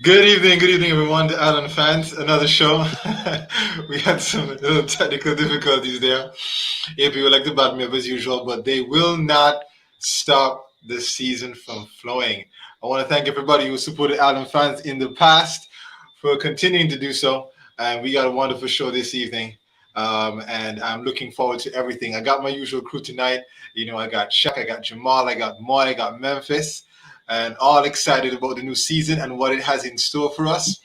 Good evening, everyone. The Island fans, another show. We had some little technical difficulties there. AP would like to bat me up as usual, but they will not stop the season from flowing. I want to thank everybody who supported Island fans in the past for continuing to do so. And we got a wonderful show this evening. And I'm looking forward to everything. I got my usual crew tonight. I got Shaq, I got Jamal, I got Moy, I got Memphis, and all excited about the new season and what it has in store for us.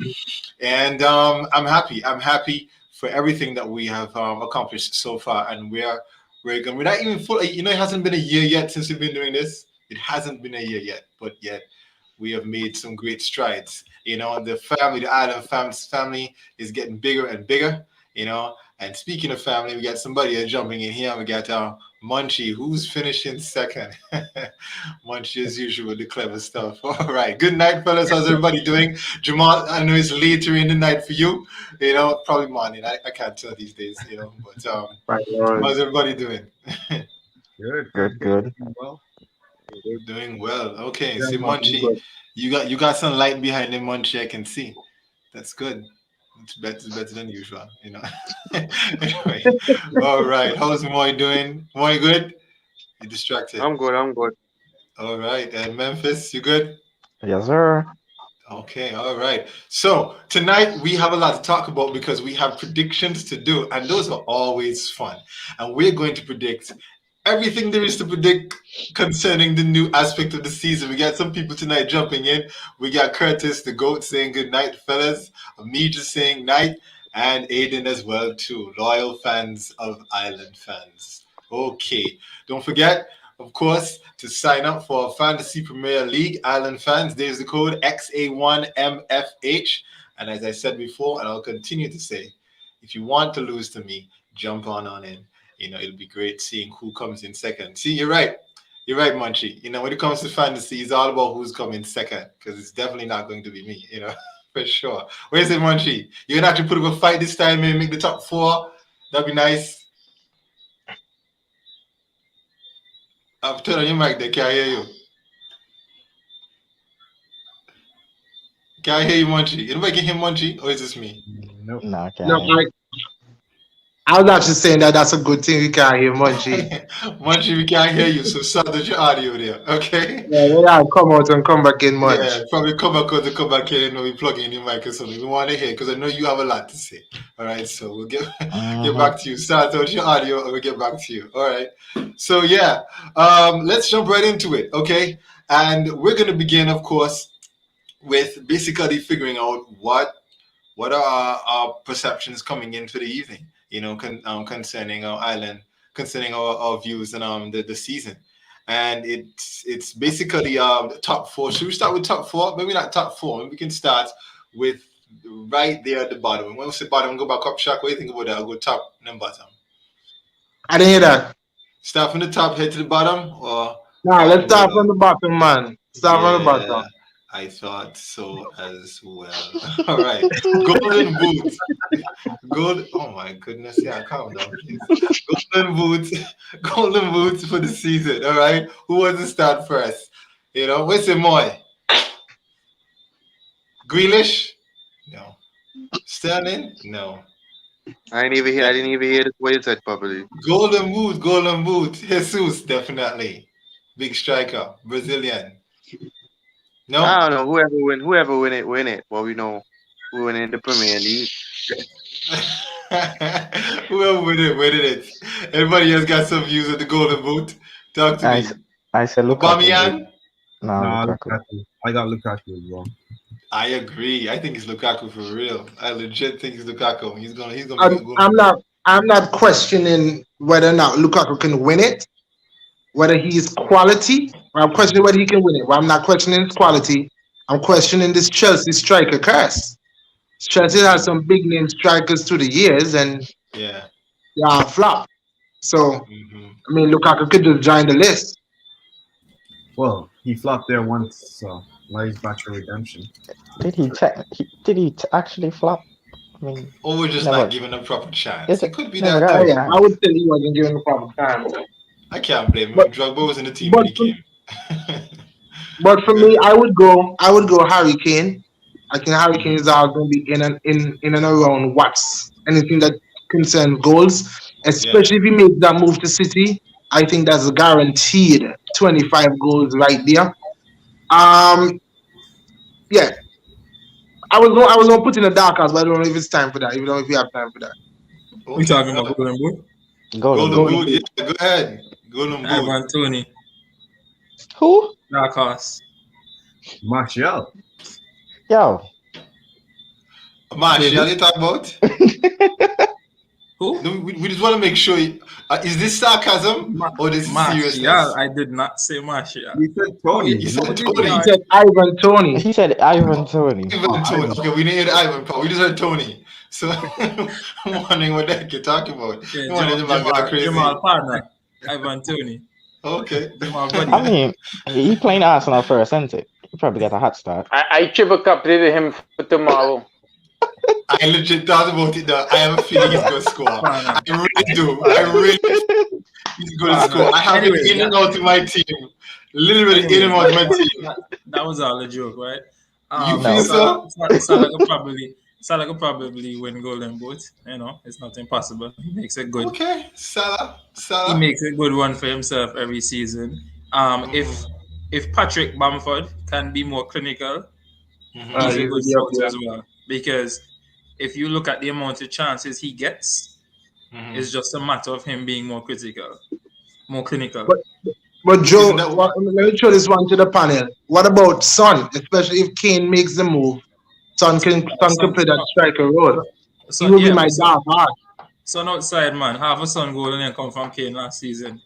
And I'm happy. I'm happy for everything that we have accomplished so far. And we're going. We're not even full. It hasn't been a year yet since we've been doing this. It hasn't been a year yet, but yet we have made some great strides. The family, the Island family is getting bigger and bigger. And speaking of family, we got somebody jumping in here. We got Munchie, who's finishing second. Munchie, as usual, with the clever stuff. All right. Good night, fellas. How's everybody doing? Jamal, I know it's later in the night for you. Probably morning. I can't tell these days, But Right, Lord. how's everybody doing? Good. Good, good. Well, Doing well. Okay. Yeah, See, man, I'm Munchie, good. you got some light behind him, Munchie, I can see. That's good. It's better than usual. Anyway. All right. How's Moy doing? Moy good? You distracted. I'm good. I'm good. All right. And Memphis, you good? Yes, sir. Okay, all right. So tonight we have a lot to talk about because we have predictions to do, and those are always fun. And we're going to predict everything there is to predict concerning the new aspect of the season. We got some people tonight jumping in. We got Curtis, the GOAT, saying good night, fellas. Amija saying night, and Aiden as well too. Loyal fans of Island fans. Okay, don't forget, of course, to sign up for Fantasy Premier League Island fans. There's the code XA1MFH. And as I said before, and I'll continue to say, if you want to lose to me, jump on in. It'll be great seeing who comes in second. See, you're right. You're right, Munchie. When it comes to fantasy, it's all about who's coming second because it's definitely not going to be me, for sure. Where's it, Munchie? You're going to actually put up a fight this time, maybe make the top four. That'd be nice. I've turned on your mic there. Can I hear you? Can I hear you, Munchie? Anybody can hear Munchie? Or is this me? nope. No, I No, can't. I was actually saying that's a good thing we can't hear Munchie. Munchie, we can't hear you, so start your audio there, okay? Yeah, come out and come back in Munch. Yeah, probably come back here, we plug in your mic or something. We want to hear because I know you have a lot to say. All right, so we'll get Mm-hmm. back to you. Start out your audio and we'll get back to you. All right. So yeah, let's jump right into it, okay? And we're gonna begin, of course, with basically figuring out what are our perceptions coming in for the evening, concerning our island, concerning our views and the season. And it's basically the top four. Should we start with top four? Maybe not top four. Maybe we can start with right there at the bottom. When we say bottom, go back up, Shaq. What do you think about that? I'll go top and then bottom. I didn't hear that. Start from the top, head to the bottom, or Nah, all let's the way start from down? the bottom, man. Start from the Yeah, bottom. I thought so as well. All right. Golden boots. Gold. Oh my goodness. Yeah, calm down, please. Golden boots. Golden boots for the season. All right. Who wants to start first? What's it, Moy? Grealish? No. Sterling? No. I didn't even hear. I didn't even hear what you said properly. Golden boots. Golden boots. Jesus, definitely. Big striker. Brazilian. No? I don't know. Whoever win it. Well, we know who win in the Premier League. Whoever win it. Everybody else got some views of the golden boot. Talk to I, me. s- I said Lukaku. Aubameyang? No, Nah, Lukaku. Lukaku. I got Lukaku as well. I agree. I think it's Lukaku for real. I legit think it's Lukaku. He's gonna be a I'm, golden I'm boot. not I'm not questioning whether or not Lukaku can win it, whether he is quality. I'm questioning whether he can win it. Well, I'm not questioning his quality. I'm questioning this Chelsea striker curse. Chelsea has some big name strikers through the years, and Yeah. they are flop. So Hmm. I mean, Lukaku could just join the list. Well, he flopped there once, so now he's back for redemption. Did he actually flop? I mean, Or we're just not never. giving a proper chance. Is It it could be never that got Oh a too. yeah, I chance? would say he wasn't given the proper time. I can't blame But him. Drogba was in the team when but he for, came. but for me, I would go Harry Kane. I think Harry Kane is always going to be in and around what's anything that concerns goals, especially if he makes that move to City. I think that's a guaranteed 25 goals right there. Yeah, I was gonna put in a dark house, but I don't know if it's time for that. You know if we have time for that. We talking about Golden Boot? Golden Golden Boot. Boot, yeah, go ahead. Golden Boot. Ivan Tony, Who? dark horse. Martial. Yo. Martial, you talk about? Who? No, we just want to make sure. Is this sarcasm or this is seriousness? Martial. I did not say Martial. He said Tony. You said What did Tony. you He said Ivan Tony. He said Ivan Tony. Ivan Tony. Okay, we didn't hear the Ivan part. We just heard Tony. So I'm wondering what the heck you're talking about. Yeah, You wondering if I'm going crazy. Jamal partner. Ivan Tony. Okay. Jamal buddy. I mean, he playing Arsenal first, isn't it? He probably got a hot start. I triple captained him for tomorrow. I legit thought about it though. I have a feeling he's going to score. I really do. I really he's going to score. I have him in and out of my team. Literally in and out of my team. That was all a joke, right? You feel so? Salah could probably win Golden Boot. You know, it's not impossible. He makes a good. Okay, Salah. He makes a good one for himself every season. If Patrick Bamford can be more clinical, he's a good shout as well. Because if you look at the amount of chances he gets, it's just a matter of him being more critical, more clinical. But Joe, let me show this one to the panel. What about Son? Especially if Kane makes the move, Son can play that striker role. He will be my dark heart. Son outside, man. Half a Son goal and then come from Kane last season.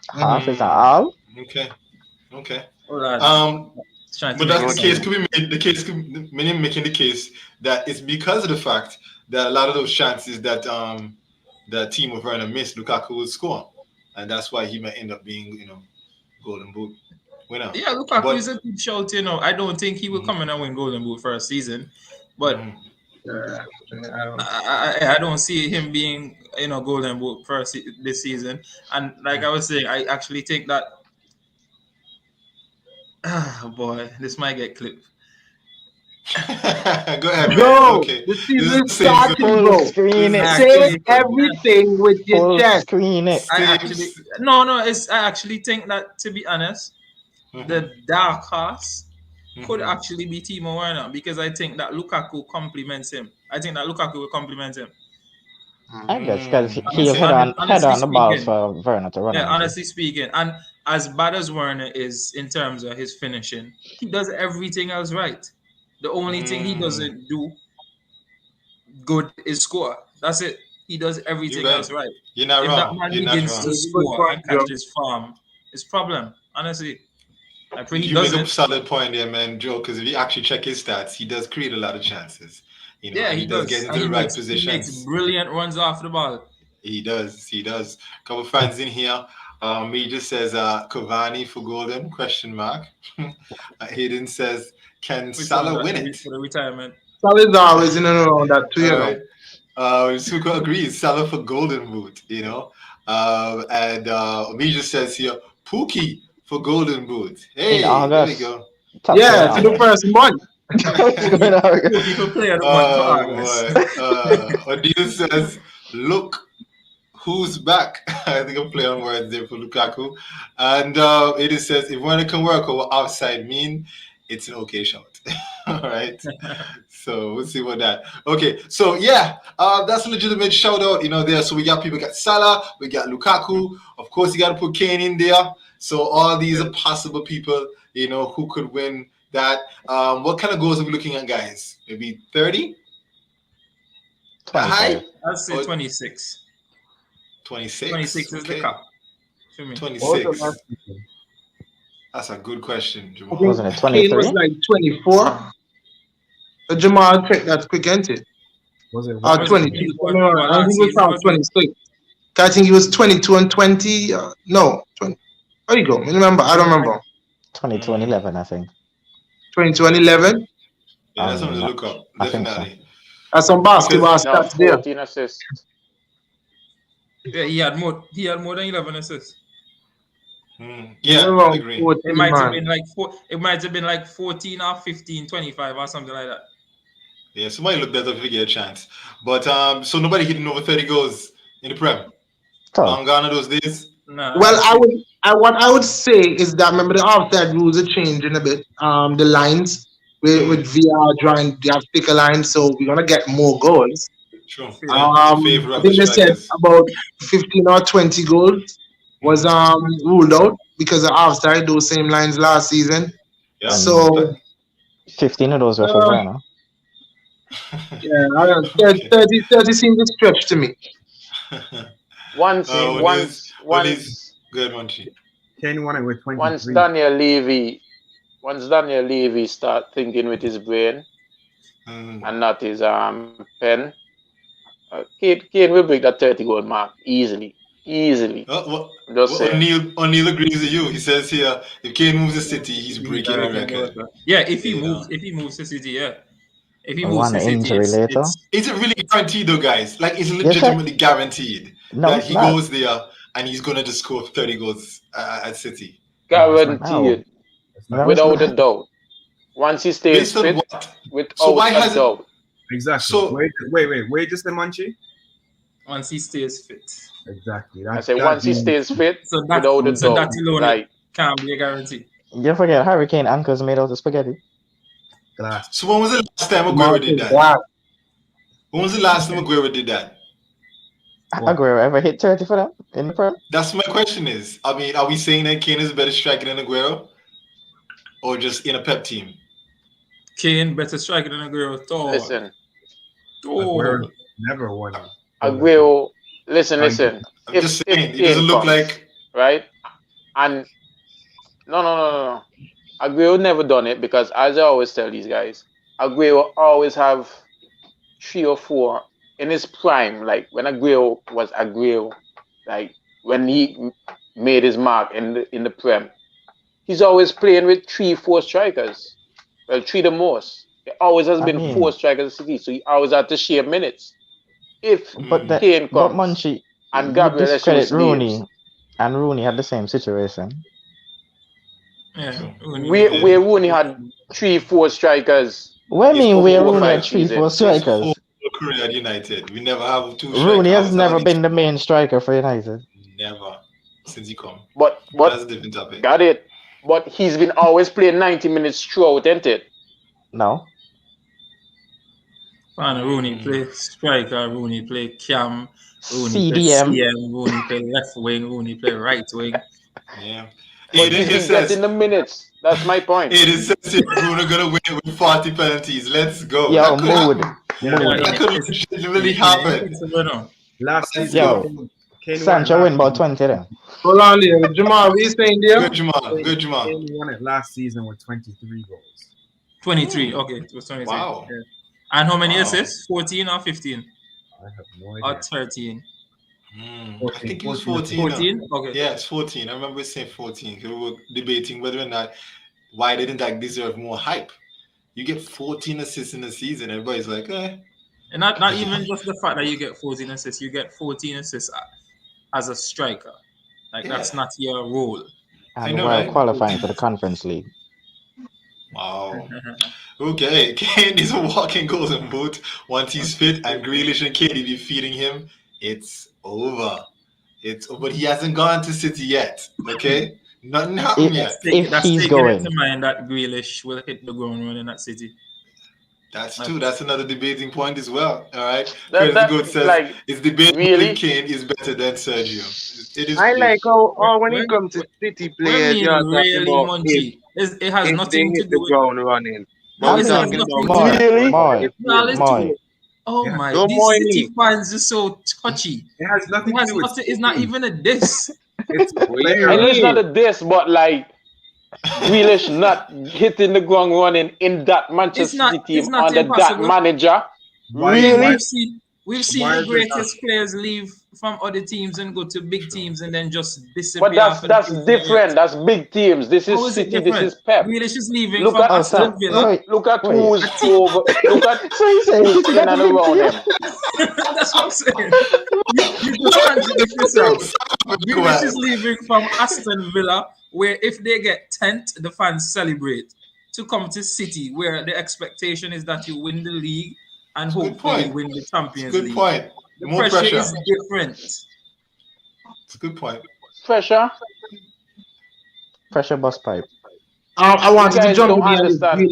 Half is all? Okay. But that's the case could be made. The case could many making the case that it's because of the fact that a lot of those chances that the team of Werner missed, Lukaku will score, and that's why he might end up being, Golden Boot winner. Yeah, Lukaku is a good shout. I don't think he will come in and win Golden Boot for a season, but I don't see him being Golden Boot for this season. And like I was saying, I actually think that. Oh boy, this might get clipped. Go ahead, bro. Okay. The season started, bro. Screen it. Say everything with your chest. Screen it. I actually think that, to be honest, the dark horse could actually be Timo Werner, because I think that Lukaku complements him. I think that Lukaku will complement him. I guess because he'll head on the ball for Werner to run. Yeah, honestly speaking, and as bad as Werner is in terms of his finishing, he does everything else right. The only thing he doesn't do good is score. That's it. He does everything else right. You're not wrong. If that man begins to score and catch his form, it's problem. Honestly. You make a solid point there, man, Joe, because if you actually check his stats, he does create a lot of chances. He does get into the right positions. He makes brilliant runs off the ball. He does. A couple fans in here. Major says Cavani for Golden, ? Hayden says, can Salah win it? For the retirement. Salah is always in and around that too, Suko agrees, Salah for Golden Boot, and Major says here, Pookie for Golden Boot. Hey, there we go. Yeah, to the first month. People play at Odile says, look who's back. I think I'm playing on words there for Lukaku. And it says, if Werner can work over outside mean, it's an okay shot. All right. So we'll see what that. Okay. So that's a legitimate shout out, there. So we got Salah, we got Lukaku. Of course, you got to put Kane in there. So all these are possible people, who could win that. What kind of goals are we looking at, guys? Maybe 30? High? I'd say 26. 26? 26 is the cap. 26. That's a good question, Jamal. Wasn't it 23? Kane was like 24. Jamal checked that quick, ain't it? Was it? 22. I think he was around 26. I think he was 22 and 20. No, 20. There you go. I don't remember. 22 and 11, I think. 22 and 11? Yeah, that's something to look up. Definitely. So. That's some basketball stats there. 14 assists. Yeah, he had more than 11 assists. Yeah, Around I agree. 14, It might have man. been like it might have been like 14 or 15, 25 or something like that. Yeah, somebody look that up if you get a chance. But so nobody hitting over 30 goals in the Prem. So, Long gone are those days. Nah, Well, what I would say is that remember the offside rules are changing a bit. The lines with VR drawing, they have thicker lines, so we're gonna get more goals. True. Yeah. Yeah, in favor I of the think they said strikers. about 15 or 20 goals was ruled out because of offside. Those same lines last season. Yeah. So 15 of those were for Werner. yeah, I don't know, 30 seems a stretch to me. Once Good Munchie. Kane won it with 23. once Daniel Levy start thinking with his brain and not his pen, Kane will break that 30-goal mark easily. Just saying. O'Neal agrees with you. He says here, if Kane moves the City, he's breaking the record. Yeah, if he moves to City, yeah. If he moves One to City, injury later. Is it really guaranteed though, guys? Like, is it legitimately guaranteed No, that it's he not. goes there and he's gonna just score 30 goals at City? Guaranteed. No, Without a doubt. Once he stays Based on fit, what? without So why a hasn't? doubt. Exactly. So wait, just the Munchie? once he stays fit. Exactly. I say once he stays fit, So that, without a so doubt. that alone Like, can't be a guarantee. You forget Hurricane ankles made out of spaghetti. glass. So when was the last time Aguero did that? Wow. When was the last time Aguero did that? What? Aguero ever hit 30 for them in the Prem? That's my question is. I mean, are we saying that Kane is a better striker than Aguero? Or just in a Pep team? Kane better striker than Aguero. listen, Aguero never won. Aguero, listen. I'm just saying, If it doesn't Kane look comes, like. right? And no. Aguero never done it because, as I always tell these guys, Aguero always have 3 or 4 in his prime. Like when Aguero was Aguero, like when he made his mark in the Prem, he's always playing with 3, 4 strikers. Well, 3 the most. There always has been 4 strikers in the city, so he always had to share minutes. If Kane comes Munchie, and Gabriel discredit Jesus Rooney, leaves, and Rooney had the same situation. Yeah. where Rooney had 3, 4 strikers. What do you mean where Rooney had 3, 4 His strikers? whole career at United. We never have 2 strikers. Rooney has never been the main striker for United. Never. Since he come. But that's a different topic. Got it. But he's been always playing 90 minutes throughout, isn't it? No. Rooney play striker, Rooney play cam, Rooney CDM. play CM, Rooney play left wing, Rooney play right wing. Yeah. But he's been getting the minutes. That's my point. It is says Bruno gonna win with 40 penalties. Let's go. Yo, that could legitimately happen. Last season, yo, Sancho win about 20 then. Hold on there. Jamal, what are you saying there? Good Jamal. Kane won it last season with 23 goals. 23, okay. It was 23. Wow. Yeah. And how many assists? 14 or 15? I have no idea. Or 13? I think it was 14. 14? Okay. Yeah, it's 14. I remember saying 14. We were debating whether or not why didn't that deserve more hype. You get 14 assists in a season, everybody's like, eh. And not even just the fact that you get 14 assists, you get 14 assists as a striker. Like, that's not your role. And while qualifying for the Conference League. Wow. Okay, Kane is a walking golden boot. Once he's fit and Grealish and KD be feeding him, it's over. But he hasn't gone to City yet. Okay, nothing happened yet. That's taking into mind that Grealish will hit the ground running at City. That's true. That's another debating point as well. All right. Crazy Good says like, it's debatable if Kane is better than Sergio. It is. I like how when it comes to City players, you're talking about it has nothing to do the with ground running. No, it's talking about really? Oh my! These City fans are so touchy. It has nothing to do with. It's not even a diss. It's I know it's not a diss, but like Grealish not hitting the ground running in that Manchester City team under that manager. Really? We've seen Why the is it greatest players leave from other teams and go to big teams and then just disappear. But that's after the season different. ends. That's big teams. This is How is it City. This different? is Pep. Grealish is leaving Look from at Aston Villa. look at wait. who's over. Look at So you say who's City in and got a big around team? him. That's what I'm saying. You just contradict yourself. Grealish is leaving from Aston Villa, where if they get 10th, the fans celebrate, to come to City, where the expectation is that you win the league and hopefully win the Champions Good League. point. The More pressure is different. It's a good point. Pressure. Pressure bus pipe. I You wanted to guys jump don't in here with understand.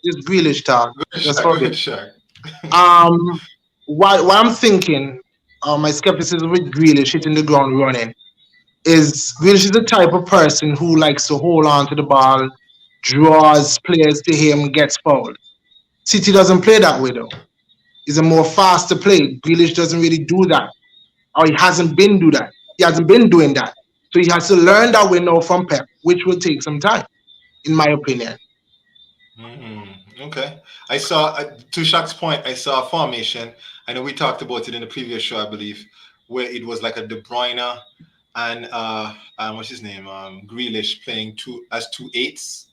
this Grealish talk. Just for a bit. Sure. What I'm thinking, my skepticism with Grealish hitting the ground running is Grealish is the type of person who likes to hold on to the ball, draws players to him, gets fouled. City doesn't play that way though. It's a more faster play. Grealish doesn't really do that, or he hasn't been do that. He hasn't been doing that, so he has to learn that way now from Pep, which will take some time, in my opinion. Okay. I saw, to Shaq's point, I saw a formation. I know we talked about it in the previous show, I believe, where it was like a De Bruyne and what's his name? Grealish playing two 8s.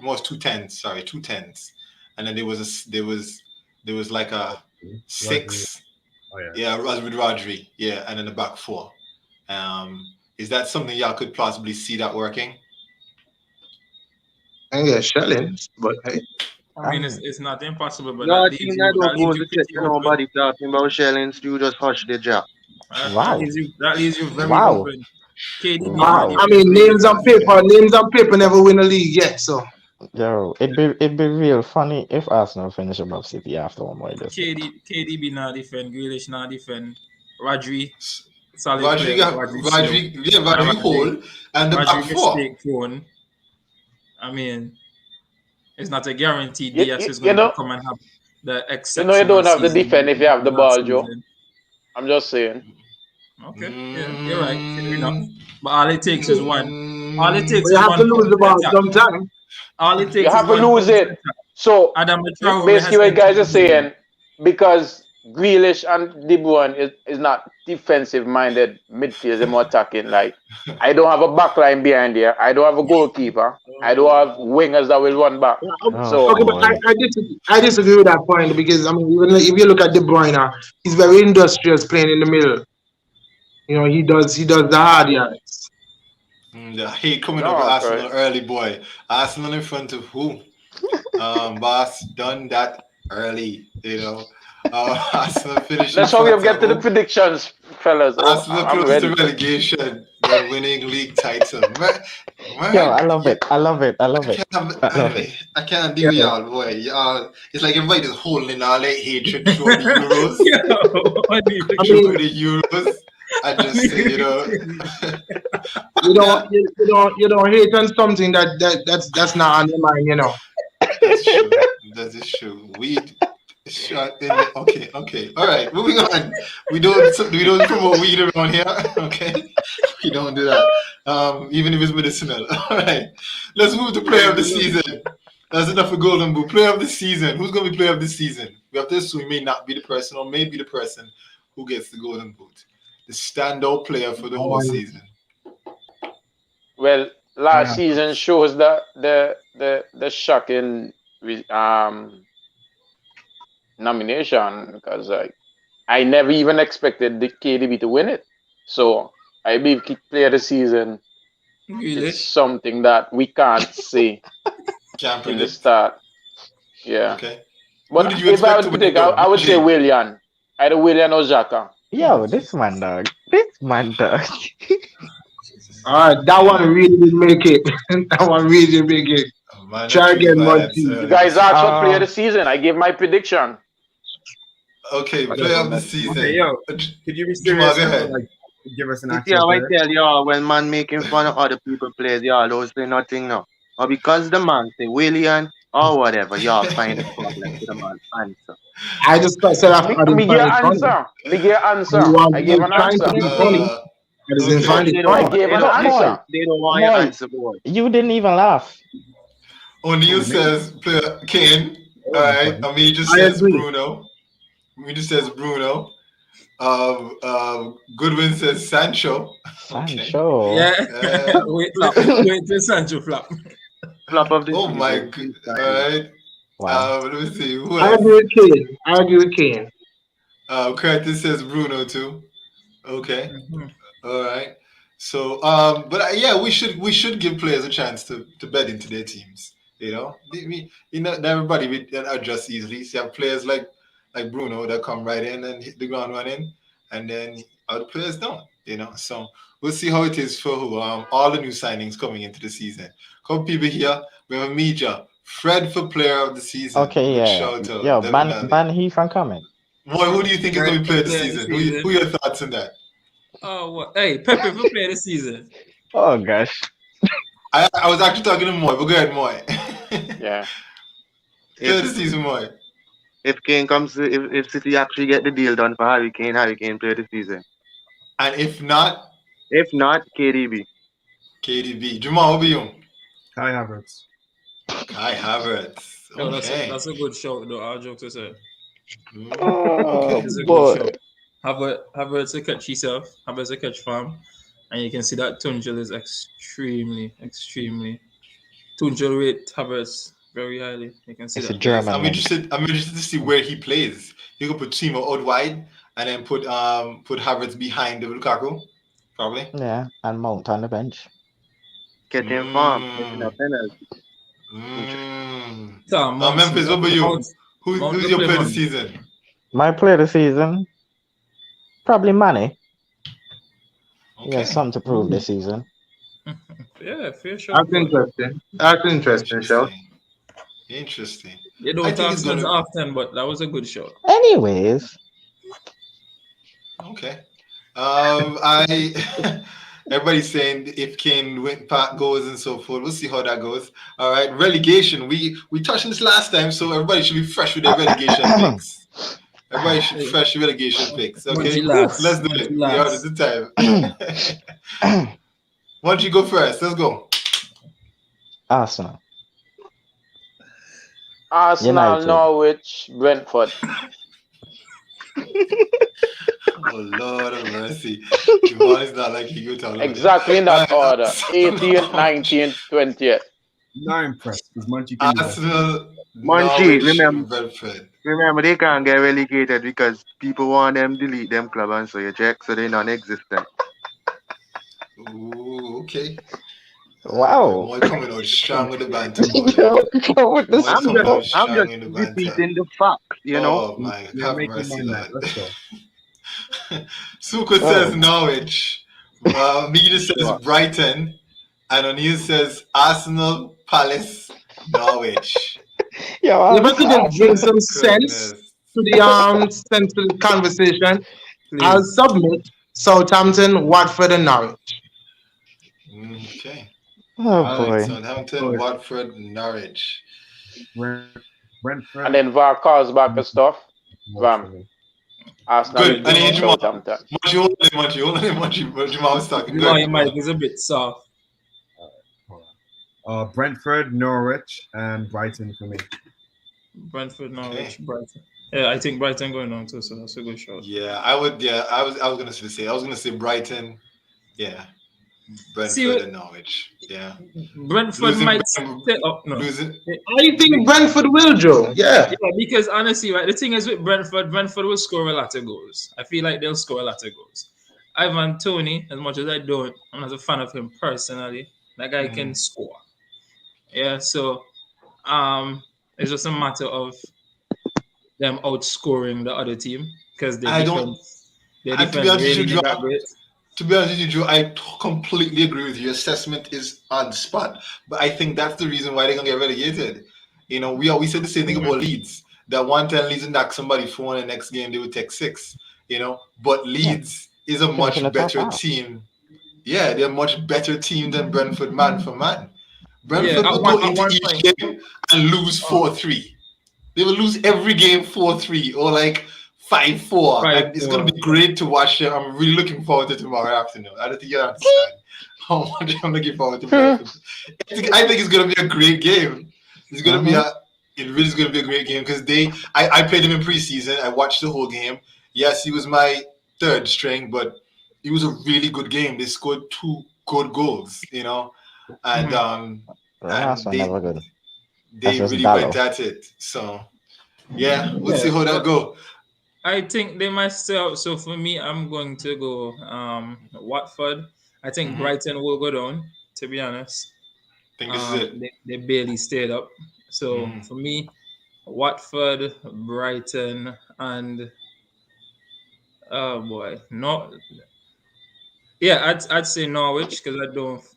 Most 2 10s, sorry, 2 10s. And then there was like a 6. Oh, yeah. With Rodri, and then the back 4. Is that something y'all could possibly see that working? And yeah, shelling, but hey. I mean, it's not impossible, but No, that team leaves that you, don't that leaves pose you a check pretty to open. nobody talking about shellings. You just hush the job. Wow. That leaves you very Wow. open. KDB Wow. not I even mean, names on paper never win a league yet. So Yo, it'd be real funny if Arsenal finish above City after one more this year. KDB not defend, Grealish not defend, Rodri solid Rodri, player, but Rodri slow. Rodri hole and the Rodri back 4. mistake prone. I mean, it's not a guaranteed You, Diaz you, is you going to know, come and have the you exceptional you don't have to season defend if you have the last ball, Joe. season. I'm just saying. Okay, yeah, you're right. Fair enough. But all it takes is one. All it takes you is have one. to lose the ball attack. sometime. All it takes You have is to one. lose it. So Adam Traore basically, has what you guys are entered the league. saying, because Grealish and De Bruyne is not defensive-minded midfielders, they're more attacking. Like, I don't have a back line behind here. I don't have a goalkeeper. I don't have wingers that will run back. So Okay, but I disagree with that point because I mean, even if you look at De Bruyne, he's very industrious playing in the middle. You know, he does the hard yards. I hate coming No, up with okay. Arsenal early, boy. Arsenal in front of who? Boss done that early, you know. Arsenal finishing. Let's hurry up, get to the predictions, fellas. Arsenal I'm close ready. to relegation, than winning league title. Yo, I love it. I love it. I love it. I can't deal with y'all, boy. Y'all, it's like everybody just holding all that hatred through the Euros. Through the Euros. I just say, you know, you don't hate on something that's not on your mind, you know. That's true. That is true. Weed. Okay. All right. Moving on. We don't promote weed around here. Okay. We don't do that. Even if it's medicinal. All right. Let's move to player of the season. That's enough for Golden Boot. Player of the season. Who's going to be player of the season? We have to assume he may not be the person, or may be the person who gets the Golden Boot. The standout player for the whole season. Well, last season shows the shocking nomination because I never even expected the KDB to win it. So I believe player of the season is something that we can't see in the start. Yeah. Okay. But if I would predict, I would say Willian. Either Willian or Xhaka. Yo, this man dog. All right, that one really didn't make it. That one really didn't make it. Try again, Monty. You guys asked for player of the season. I gave my prediction. Okay, player of the season. Okay, yo, could you be serious? Like, give us an actual Yeah, I player? tell y'all, when man making fun of other people plays, y'all don't say nothing now. Or because the man say William or whatever, y'all find a problem to the man's answer. I just said I Me give answer. Me give answer. I gave an answer. They don't want your answer, boy. You didn't even laugh. O'Neal says player Kane. All right. Amir just says Bruno. Rita says Bruno. Goodwin says Sancho. Okay. Sancho. Yeah. wait till Sancho flop. Flop of the Oh season. my god. All right. Wow. Let me see. Who I else? agree with Kane. Curtis says Bruno too. Okay. Mhm. All right. So, yeah, we should give players a chance to bet into their teams. Not everybody will adjust easily. So you have players like Bruno that come right in and hit the ground running, and then other players don't. So we'll see how it is for all the new signings coming into the season. Couple people here. We have a media. Fred for player of the season. Okay, Good yeah. shout out, Yo, definitely. ban he from coming. Boy, who do you think is going to be player of the Player of the season? season. Who are your thoughts on that? Oh, what? Hey, Pepe for player of the season. Oh gosh. I was actually talking to Moy, but go ahead, Moy. Yeah. Player of the If season, Moy. if Kane comes, if City actually get the deal done for Harry Kane play the season. And if not, If not, KDB. KDB. Jamal, what about you? Kai Havertz. Kai Havertz. Oh, Okay. that's a good shout, though. All jokes aside. Oh Okay. It's a boy. good shout. Havertz to catch himself. Havertz to catch farm. And you can see that Tunchel is extremely. Tunchel rate Havertz very highly. You can see It's a that. German I'm link. interested to see where he plays. You could put Timo out wide and then put Havertz behind the Lukaku, probably. Yeah, and Mount on the bench. Getting farm. Getting a penalty. Memphis, what about you? Who's your player this season? My player of the season, probably Manny. He Okay. has something to prove this season. Yeah, fair shot. That's interesting, show. Interesting. You I don't think ask us often, but that was a good show. Anyways. Okay. Everybody's saying if Kane win pack goes and so forth. We'll see how that goes. All right. Relegation. We touched on this last time, so everybody should be fresh with their relegation picks. Everybody should be fresh with relegation picks. Okay. Let's do it. We are at the time. Why don't you go first? Let's go. Arsenal. Arsenal, Norwich, Brentford. Oh Lord of mercy. Jamal is not like you tell me. Exactly in that order. 18th, 19th, 20th. Not impressed because Munchie Arsenal, Munchie, Norwich, Brentford. Remember, they can't get relegated because people want them delete them club and so you check, so they're non-existent. Ooh, okay. Wow. Moy coming out strong with the banter. I'm just repeating the facts, you know. Oh my, You're have making mercy, mine Lord. Let's go. Suko says Norwich. Media says Brighton. And O'Neill says Arsenal, Palace, Norwich. Yeah, if I could just bring some sense to the conversation, Please. I'll submit Southampton, Watford, and Norwich. Okay. Oh boy. Southampton, Watford, Norwich. Brentford. And then VAR calls back the stuff. Bam. Good. Arsenal is And beating then Jamal. Southampton. Munchie. Jamal was talking. Your mic is a bit soft. Brentford, Norwich, and Brighton for me. Brentford, Norwich, Brighton. Yeah, I think Brighton going on too, so that's a good shot. Yeah, I would. Yeah, I was gonna say Brighton. Yeah, Brentford and Norwich. Yeah, Brentford might stay up. No, I think Brentford will, Joe. Yeah, because honestly, right, the thing is with Brentford will score a lot of goals. I feel like they'll score a lot of goals. Ivan Toney, as much as I'm not a fan of him personally. That guy can score. Yeah, so it's just a matter of them outscoring the other team because their defense really not that great. To be honest with you, Joe, I completely agree with you. Your assessment is on the spot. But I think that's the reason why they're going to get relegated. You know, we always said the same thing about Leeds. That 1-10 Leeds and knock somebody 4 and the next game they would take 6. You know, but Leeds is a much better team. Yeah, they're a much better team than Brentford, man for man. Brentford will go into each game and lose 4-3. They will lose every game 4-3 or like 5-4. And it's going to be great to watch them. I'm really looking forward to tomorrow afternoon. I don't think you understand how much I'm looking forward to Brentford. I think it's going to be a great game. It's going to be It really is going to be a great game because I played him in preseason. I watched the whole game. Yes, he was my third string, but it was a really good game. They scored two good goals, and The last one never good. That's they just really went Dallo. at it. So yeah, we'll Yeah, see how that go. I think they might still. So for me, I'm going to go Watford. I think Brighton will go down. To be honest, I think this is it. they barely stayed up. So for me, Watford, Brighton, and oh boy, no, yeah, I'd say Norwich because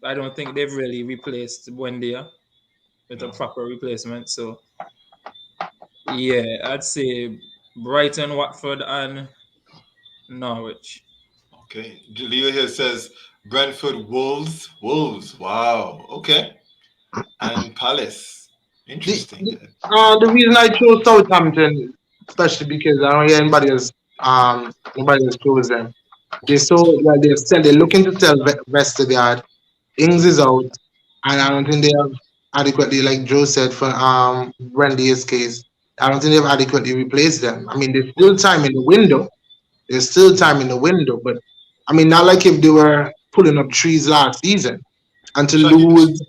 I don't think they've really replaced Buendia with a proper replacement. So yeah, I'd say Brighton, Watford, and Norwich. Okay, Leo here says Brentford, Wolves, Wolves. Wow. Okay, and Palace. Interesting. The reason I chose Southampton, especially because I don't hear nobody else chose them. They're looking to sell Vestergaard. Ings is out, and I don't think they have adequately, like Joe said for Brandy's case. I don't think they've adequately replaced them. I mean, there's still time in the window. There's still time in the window, but I mean, not like if they were pulling up trees last season, and to lose.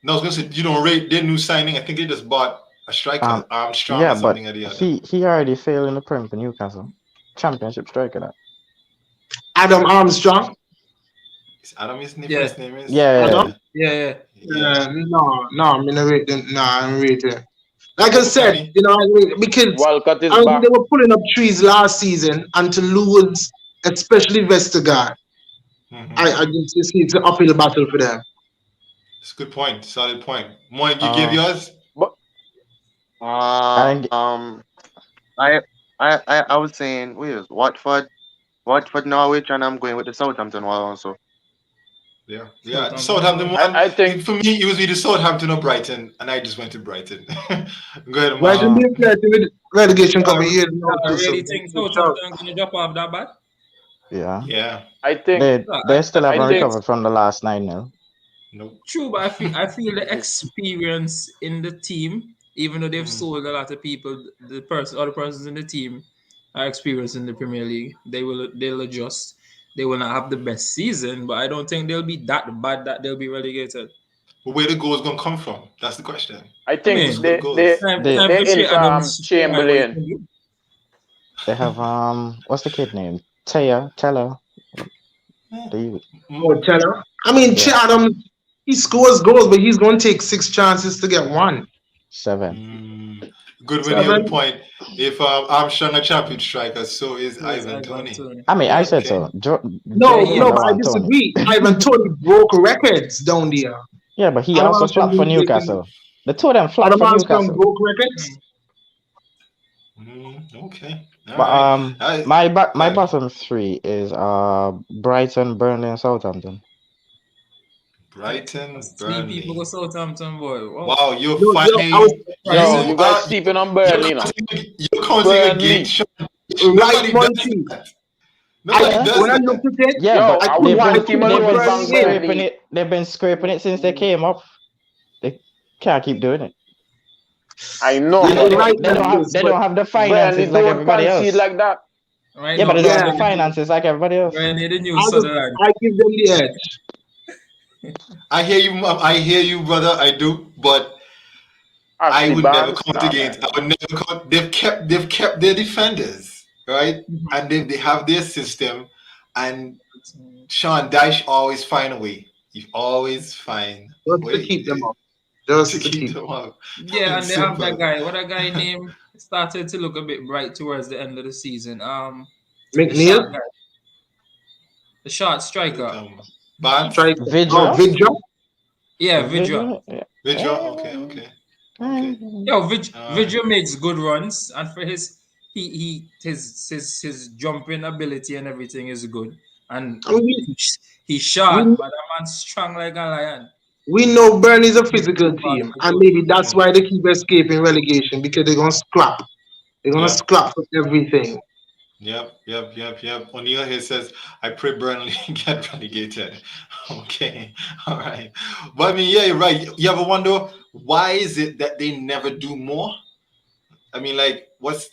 No, I was gonna say you don't rate their new signing. I think they just bought a striker, Armstrong Yeah, or but something or the other. he already failed in the Prem for Newcastle. Championship striker that. Adam Armstrong. Is Adam his Yeah. first name is? Yeah. Adam? Yeah. No, I'm gonna rate them. No, I'm rating. Like I said, Tiny. because Walcott is I mean, back. they were pulling up trees last season, and to lose, especially Vestergaard, I just see it's an uphill battle for them. It's a good point. Solid point. Moy, you give yours? But I was saying, where's Watford, Norwich, and I'm going with the Southampton one also. Yeah. Southampton. Southampton one. I think For me, it was either Southampton or Brighton, and I just went to Brighton. Go ahead, Brighton Mark. be flirting with relegation coming here. I really think Southampton going to drop off that bad. Yeah. Yeah. I think They still haven't I think- recovered from the last 9-0. Nope. True, but I feel the experience in the team, even though they've sold a lot of people, other persons in the team are experienced in the Premier League. They'll adjust. They will not have the best season, but I don't think they'll be that bad that they'll be relegated. But where the goal is going to come from? That's the question. I think They- they inform Chamberlain. They have what's the kid name? Teller. Teller. I mean, Chatham, he scores goals, but he's going to take 6 chances to get 1. 7. Good when you have the point. If Armstrong a champion striker, so is Ivan Toney. I mean, I said so. No, but I disagree. Ivan Toney broke records down there. Yeah, but he also flopped for Newcastle. The two of them flopped for Newcastle. Broke records. Okay. But my bottom 3 is Brighton, Burnley, and Southampton. Brighton, 3 Burnley. people go Southampton, boy. Wow, you're funny. You guys sleeping on Burnley now. You're counting against Right, Monty. Nobody does when I that. looked at it, Yeah, I but would want him alone. they've been scraping it since they came up. They can't keep doing it. I know. They don't have the finances like everybody else. Like that. Right Yeah, now, but they don't have the finances like everybody else. I give them the edge. I hear you, brother. I do, but I would never count against. I would never count. They've kept their defenders, right? And they have their system. And Sean Dyche always find a way. He always find a way to keep them up. Just to keep them up. Yeah, and they have that guy. What a guy named started to look a bit bright towards the end of the season. McNeil, the short striker. Vidra. Yeah, Vidra. Vidra. Okay. Yo, Vidra makes good runs, and for his jumping ability and everything is good. And he's short, but that man's strong like a lion. We know Burnley is a physical team, and maybe that's why they keep escaping relegation, because they're gonna scrap. They're gonna scrap for everything. Yep. O'Neill here says, I pray Burnley get relegated. Okay. All right. But I mean, yeah, you're right. You ever wonder why is it that they never do more? I mean, like, what's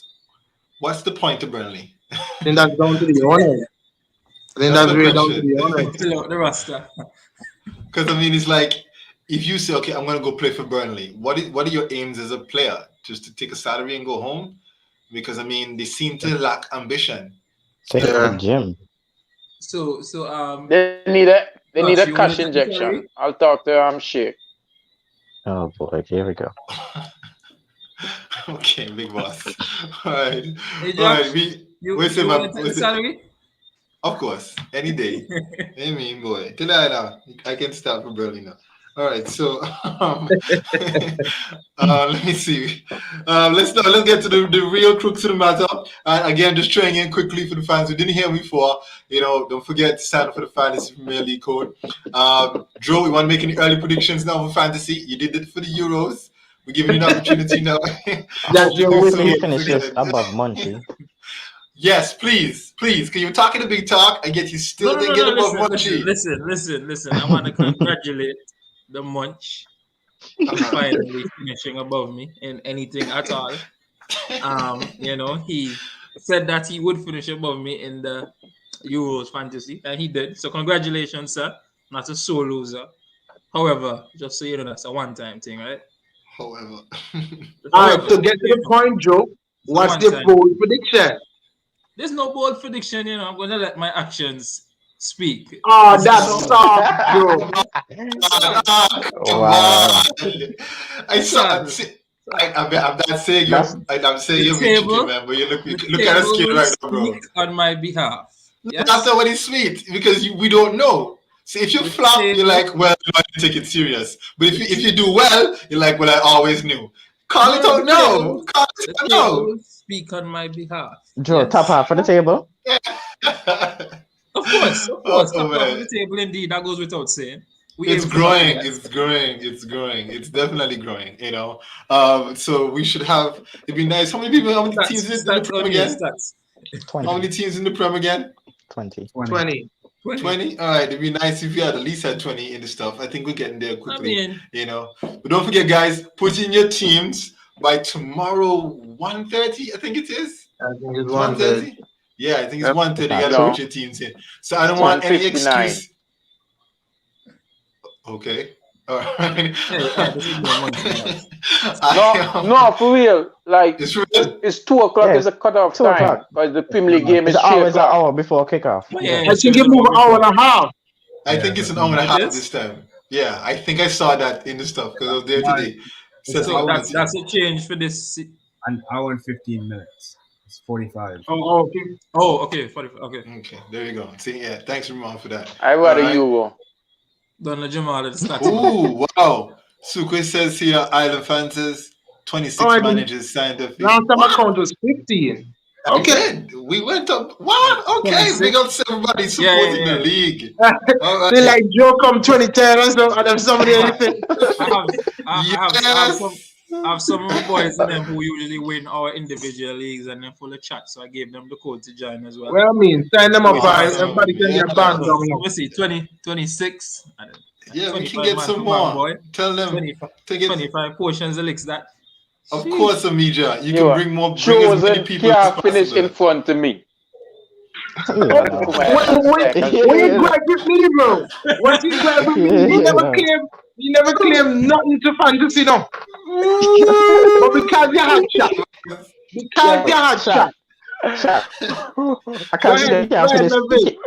the point of Burnley? I think that's down to the owners. I think That's that's my really down to question. the owners. Fill out the roster. Because I mean, it's like if you say, okay, I'm gonna go play for Burnley. What are your aims as a player? Just to take a salary and go home? Because I mean, they seem to lack ambition. Take Yeah. the gym. So They need a you cash wanna take the salary? injection. I'll talk to Sheikh. Oh boy, here we go. Okay, big boss. All right. Hey, All right. Josh, We you wait a want minute. to take the salary? Of course, any day. I mean, boy, tonight now I can start for Burnley now. All right, so let me see. Let's get to the real crux of the matter. And again, just trying in quickly for the fans who didn't hear me before. Don't forget to sign up for the Fantasy Premier League code. Joe, we want to make any early predictions now for fantasy. You did it for the Euros. We're giving you an opportunity now. That's your Hopefully winning. he finishes above Munchie. Yes, please. Because you're talking a big talk, and yet you still didn't get above Munchie. Listen. I want to congratulate the Munch on finally finishing above me in anything at all. He said that he would finish above me in the Euros fantasy, and he did. So congratulations, sir. Not a sole loser. However, just so you know, that's a one-time thing, right? However. All right, to get to the point, Joe, what's your bold prediction? There's no bold prediction, I'm going to let my actions speak. Oh, that's soft, Joe. Wow. I'm not saying you're tricky, man, but you look at us kid right now, bro. On my behalf. Yes? That's not what it's sweet because we don't know. See, if you flop, you're like, well, you don't take it serious. But if you do well, you're like, well, I always knew. Call it out now. Call it out now. Speak on my behalf. Joe, top half for the table. Of course. Top half of the table, indeed. That goes without saying. It's growing. It's definitely growing, So we should have, it'd be nice. How many teams in the Prem again? 20. How many teams in the Prem again? 20. 20. 20? All right, it'd be nice if you had at least had 20 in the stuff. I think we're getting there quickly, But don't forget, guys, put in your teams by tomorrow 1:30, I think it is. I think it's 1:30. Yeah, I think it's 1:30. You gotta put your teams in. So I don't want any excuse. Okay. All right. No, for real. Like it's 2:00 is a cutoff time because the Premier League game is always an hour before kickoff. I think you move an hour and a half. I think it's an hour and a half this time. Yeah, I think I saw that in the stuff because I was there today. So that's a change for this. An hour and 15 minutes. It's 45. Okay. 45. Okay. Okay, there you go. See, yeah, thanks, Ramon, for that. I rather you go. Donna Jamal at the start. Ooh, wow. Sukwe says here, Island fans says 26 managers signed up. Last time I count was 15. Okay, we went up. What? Okay, big up to everybody supporting the league. Right. They like Joe come 2010 and then somebody anything. I have some of the boys in them who usually win our individual leagues and then full of chat, so I gave them the code to join as well. Well, I mean, sign them up, everybody can get banned. Let's see, 26. Yeah, we can get some more. Boy. Tell them 25 portions of licks that. Of course, Amija, you can bring more. Bring as many people as finish in front of me. Wait, you grab with me, bro? What you grab with me? You never claim nothing to fantasy, no. But because you had chat. I can't see that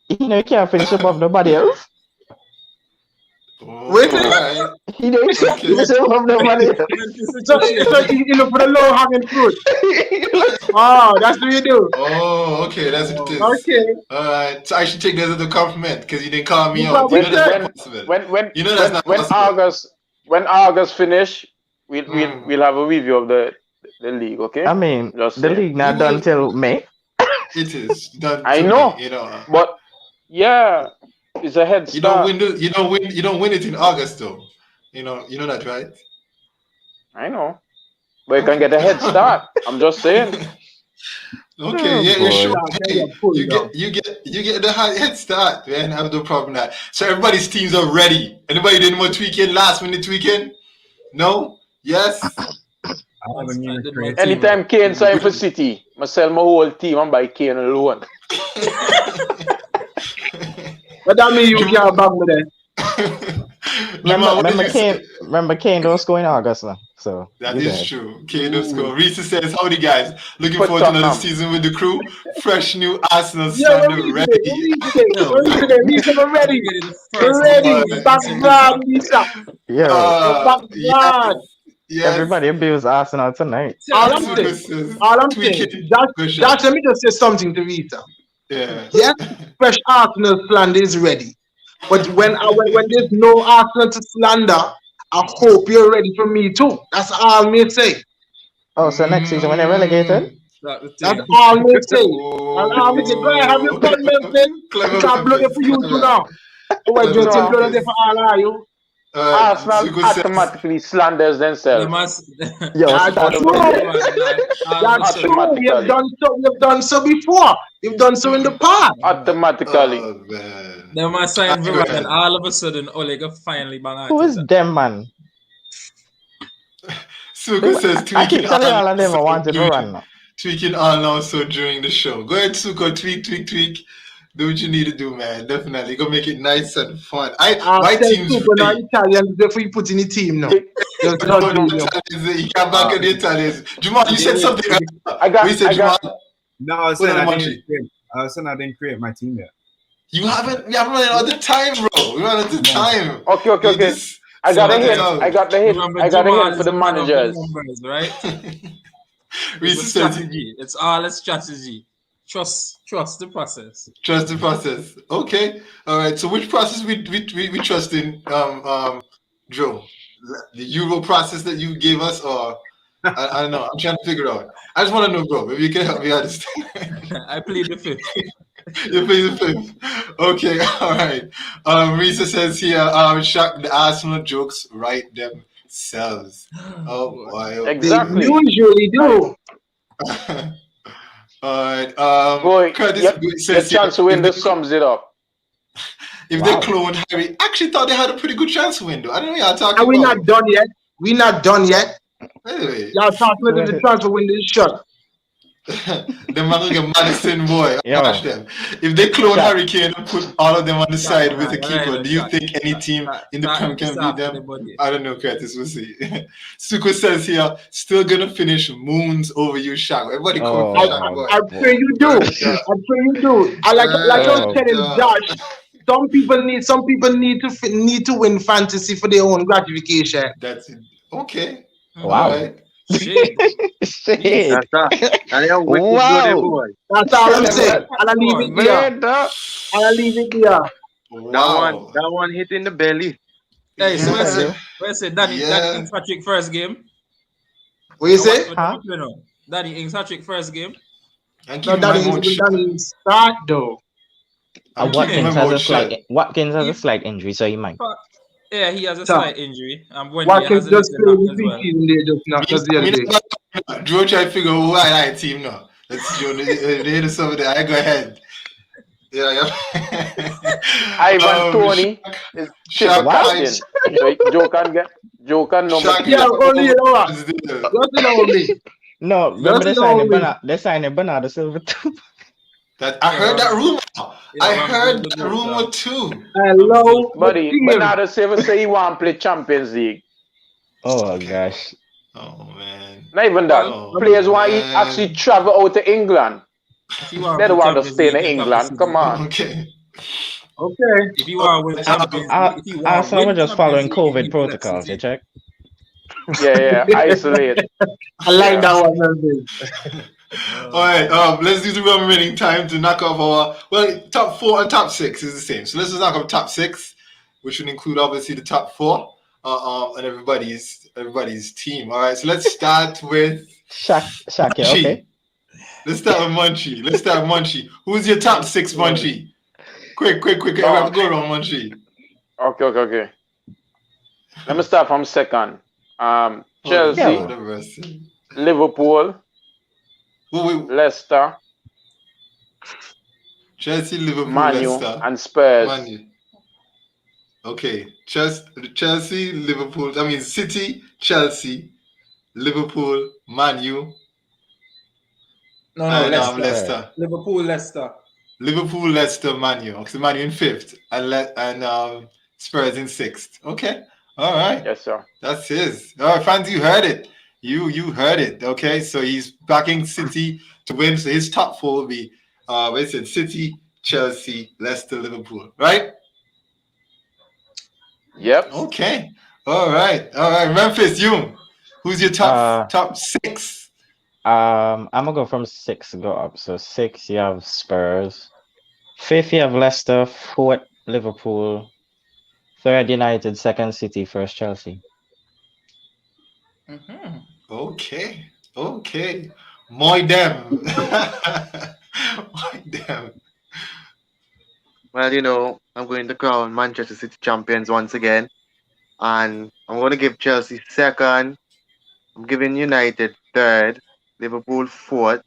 you can't finish above nobody else. Wait, he don't finish above nobody else. So you look for the low hanging fruit. Oh, that's what you do. Oh, okay, that's what it is. Okay. Alright, so I should take that as a compliment because you didn't call me out. You know that's not possible. When August finish, we'll have a review of the league, okay? I mean, the league not done till May. It is done. I know, May, but yeah, it's a head start. You don't win it in August though. You know that, right? I know, but you can get a head start. I'm just saying. Okay, Oh, yeah, boy. sure. Start Hey, get pulled you down. get the head start, man. I have no problem with that. So everybody's teams are ready. Anybody did more tweaking, last minute tweaking? No? Yes? I haven't even did my created. team. Anytime Kane sign for City, I sell my whole team and buy Kane alone. But that mean you can't back with that. Jamal, what did you say? Remember Kane don't score in August now. So That you is good. true. Kane score. Reese says, howdy guys. Looking For forward to another Tottenham. season with the crew. Fresh new Arsenal Yeah, we're slander ready ready. today. We're ready today. We're ready. The We're first ready. game Background, Lisa. Yo, Yes. Background. Yes. everybody abuse Arsenal tonight. All I'm Suka saying, says, all I'm tweaking. saying, Go, Josh, Sean. let me just say something to Rita. Yeah. Yes, fresh Arsenal slander is ready. But when there's no Arsenal to slander, I hope you're ready for me too. That's all me say. Oh, so next season when they're relegated? That's all me say. And all me say, go ahead, have your fun, Memphis. Clever Because blood Memphis, for you too clever. now. Why do you Clever think blood Memphis. for all are you? Arsenal Suka says, automatically slanders themselves. Yo, That's stop. true. That's true. Automatically. You've done so before. You've done so in the past. Automatically. oh, man. Then I signed Go Viva, ahead. and all of a sudden, Olega finally bang Who is Arteta. them, man? Suka says, I keep tweaking telling all all of them I now, wanted to so run now. tweaking all now, so during the show. Go ahead, Suka, tweak. Do what you need to do, man. Definitely. Go make it nice and fun. My Tell team's super now ready. Italians before you put in the team now. Just No, not the doing it. Italians, you can't back at the Italians. Jamal, you said something. I got- What you said, I got- Jamal? No, I Put said on I Munchie. didn't create. I said I didn't create my team yet. We haven't run out of time, bro. We run out of time. Okay. You just I got a sort it hint. out. I got the hint. Remember, I got a Jamal hint is for the a man of managers. numbers, right? Reese It's a says, strategy. It's all a strategy. Trust the process. trust the process. Okay. All right. So which process we trust in, Joe? The Euro process that you gave us, or I don't know. I'm trying to figure it out. I just want to know, bro. Maybe you can help me understand. I plead the fifth. You play the fifth. Okay. All right. Risa says here, shock the Arsenal jokes write themselves. Oh boy. Oh, Exactly. They usually do. All right. Boy, Curtis your says chance to win this sums it up. if they cloned Harry, actually thought they had a pretty good chance to win, though. I don't know what y'all talking And we're about. not done yet. We're not done yet. Anyway, Y'all talking about the transfer window is shut. the man like a Madison boy. Yo. Gosh, them. If they clone Shaq. Harry Kane and put all of them on the side with a Shaq, keeper, right, do you Shaq. think any team in the Prem can beat them? Anybody. I don't know, Curtis. We'll see. Suko says here, still gonna finish moons over you, Shaq. Everybody call for Shaq, boy. I pray you do. I pray you do. I like I was telling Josh. Some people need to win fantasy for their own gratification. That's it. Okay. Wow. All right. Shit. Shit. That's that. And you're wicked Wow. good, boy. That's all I'm saying. And I leave it there. And I leave it there. Wow. That one hit in the belly. Hey, so Yeah. where's it? Danny Ings hat-trick first game. What you say? Huh? Danny Ings hat-trick first game. And No, keep my mouth that shut. is start though. I'm keeping my mouth shut. Watkins has a slight injury, so he might. Yeah, he has a slight injury. Wendy Watkins has a just little played knock the as well. preseason there just the other day. Joe try to figure out who I like team now. Let's Joe. They hit us over there. I go ahead. Yeah. Ivan Tony is Shaq captain. So Joe can number Shaq- two. Yeah, only you know what? is there. Just know me. No, remember Just they signed Bernardo Silva too. That I heard that rumor. Yeah, I Ram heard did the that good rumor job. too. Hello, Buddy, team. Bernardo Silva say he want to play Champions League. Oh Okay. gosh. Oh man. Not even that. Oh, Players want to man. actually travel out to England. If you want They don't want to Champions stay in League, England. Champions Come League. on. Okay. Okay. If you want to win Champions League, if you want to Arsenal were win just Champions following League, COVID you protocols, need you check? Yeah, isolate. I like Yeah. that one, man. All right. Let's do the remaining time to knock off our top 4 and top 6 is the same. So let's just knock off top 6, which would include obviously the top 4, and everybody's team. All right. So let's start with Shaq, yeah, Munchie. okay. Let's start with Munchie. Who's your top 6, Munchie? Quick. Everyone go around, Munchie. Okay. Let me start from second. Chelsea, Oh, Liverpool, Wait. Leicester, Chelsea, Liverpool, Man U, Leicester, and Spurs. Man U. Okay, Chelsea, Liverpool. I mean City, Chelsea, Liverpool, Man U, No, and Leicester. Leicester. Liverpool, Leicester. Liverpool, Leicester, Man U. Okay, Man U in fifth, and Spurs in sixth. Okay, all right. Yes, sir. That's his. All right, fans, you heard it. You heard it. Okay, so he's backing City to win. So his top four will be, what is it? City, Chelsea, Leicester, Liverpool. Right? Yep. Okay. All right. Memphis, who's your top six? I'm gonna go from 6 go up. So 6, you have Spurs. 5th, you have Leicester. 4th, Liverpool. 3rd, United. 2nd, City. 1st, Chelsea. Mm-hmm. Okay. Moi dem. Moi dem. Well, I'm going to crown Manchester City champions once again. And I'm going to give Chelsea second. I'm giving United third. Liverpool fourth.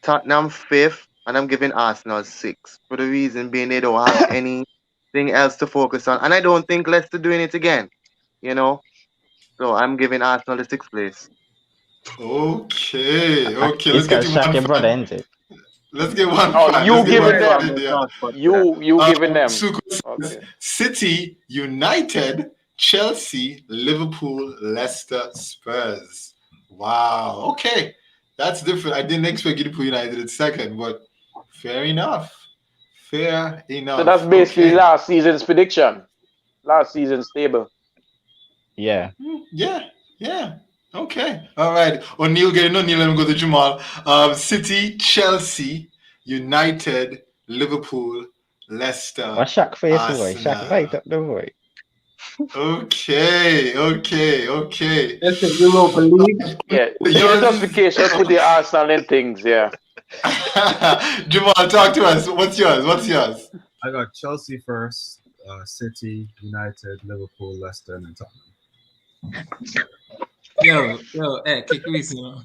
Tottenham fifth. And I'm giving Arsenal sixth. For the reason being they don't have anything else to focus on. And I don't think Leicester doing it again. So I'm giving Arsenal the sixth place. Okay. Let's get Shaq your brother into it. Let's get one. Oh, you giving them? Yeah. You giving them? Okay. City, United, Chelsea, Liverpool, Leicester, Spurs. Wow. Okay. That's different. I didn't expect you to put United at second, but fair enough. So that's basically last season's prediction. Last season's table. Yeah. Yeah. Okay. All right. O'Neal, let me go to Jamal. City, Chelsea, United, Liverpool, Leicester. What's Shaq face Arsenal. boy? Shaq light up the boy. Okay. That's the Europa League. Yeah. Your justification put the Arsenal in things, yeah. Jamal, talk to us. What's yours? I got Chelsea first, City, United, Liverpool, Leicester, and then Tottenham. Yo, kick Reese, Yo.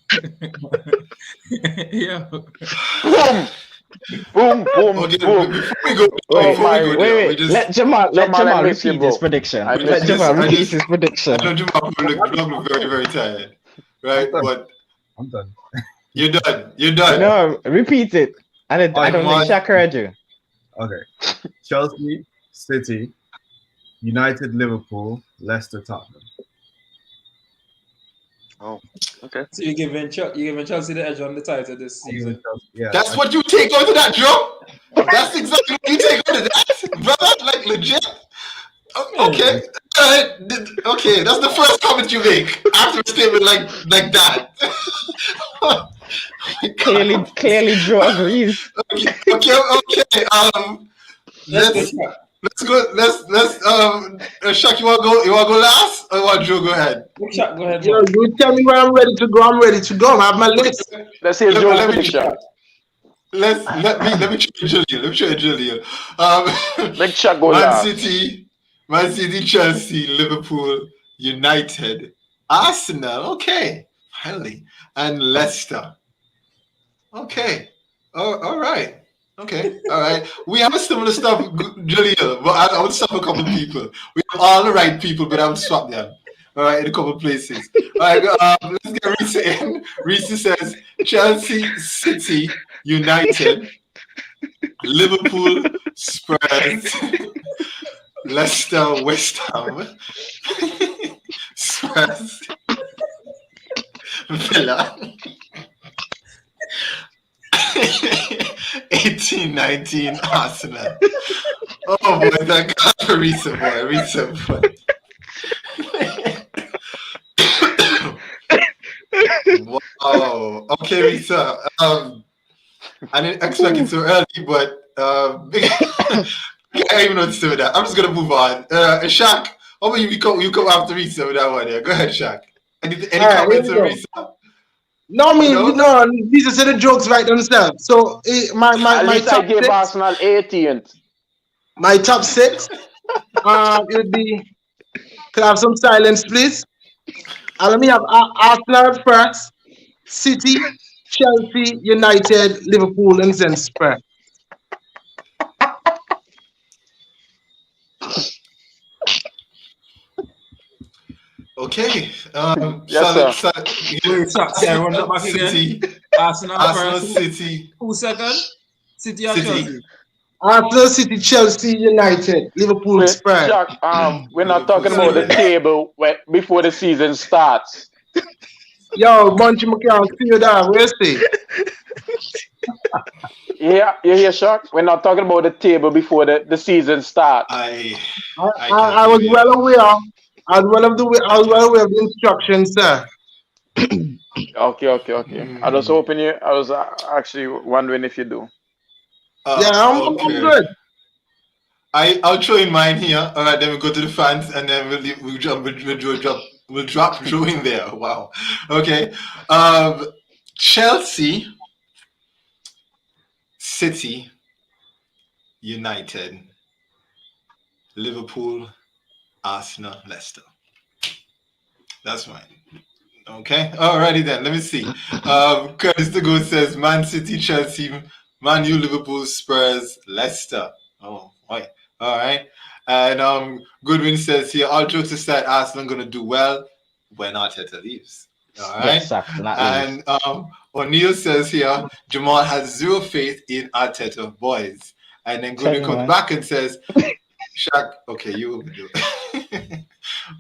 Boom. Okay, boom. Before we go, Wait. Let Jamal repeat his prediction. Let Jamal repeat his prediction. I know Jamal look very, very tired. Right? But I'm done. You're done. No, repeat it. I don't think Shaq heard you. Okay. Chelsea, City, United, Liverpool, Leicester, Tottenham. Oh, okay. So you're giving Chelsea the edge on the title this season. Yeah. That's what you take out of that, Joe? That's exactly what you take out of that, brother? Like, legit? Okay. Okay, that's the first comment you make after a statement like that. Oh Clearly Joe agrees. Okay. Let's go. Shaq, you wanna go last, or you want Joe go ahead? Shaq, go ahead. You tell me when I'm ready to go. I'm ready to go. I have my list. Let's hear Joe's prediction. Let me try Julian. Make Shaq go last. Man City, Chelsea, Liverpool, United, Arsenal. Okay, finally, and Leicester. Okay. All right. Okay. All right. We have a similar stuff, Julian, but I would swap a couple of people. We have all the right people, but I would swap them. All right, in a couple of places. All right, let's get Reese in. Reese says Chelsea, City, United, Liverpool, Spurs, Leicester, West Ham, Spurs, Villa. 18-19 Arsenal. Oh boy, thank God for Risa boy. Wow. Okay, Risa. I didn't expect it so early, but I don't even know what to say with that. I'm just gonna move on. Shaq, how about you come after Risa with that one there? Go ahead, Shaq. Any comments on Risa? No, these are the jokes right themselves. So my top I gave Arsenal 18th. My top six, it would be. Could I have some silence, please? Let me have Arsenal at first, City, Chelsea, United, Liverpool, and then Spurs. Okay. Yes, sir. Wait, Chuck, can I run that back again? City, Arsenal Arsenal, first. City, Who second? City or City. Chelsea? Arsenal, City, Chelsea, United, Liverpool, Wait, Spurs. Jack, we're not Liverpool, talking about the Spurs. table before the season starts. Yo, Bunchy McCall, see you there. Where's he? Yeah, you hear, Shock? We're not talking about the table before the season starts. I I can't was hear you. well aware. I was well aware of the instructions, sir. Okay. I was hoping you. I was actually wondering if you do. Yeah, I'm good. I'll throw in mine here. All right, then we go to the fans, and then we'll drop Joe in there. Wow. Okay. Chelsea, City, United, Liverpool, Arsenal, Leicester. That's mine. Okay. Alrighty then. Let me see. Curtis the Goat says Man City, Chelsea, Man U, Liverpool, Spurs, Leicester. Oh, boy. All right. And Goodwin says here, all jokes aside, Arsenal gonna do well when Arteta leaves. All right. Get sacked, not leave. And O'Neill says here, Jamal has zero faith in Arteta boys. And then Goodwin Tell you, comes man. back and says, Shaq, okay, you will do it.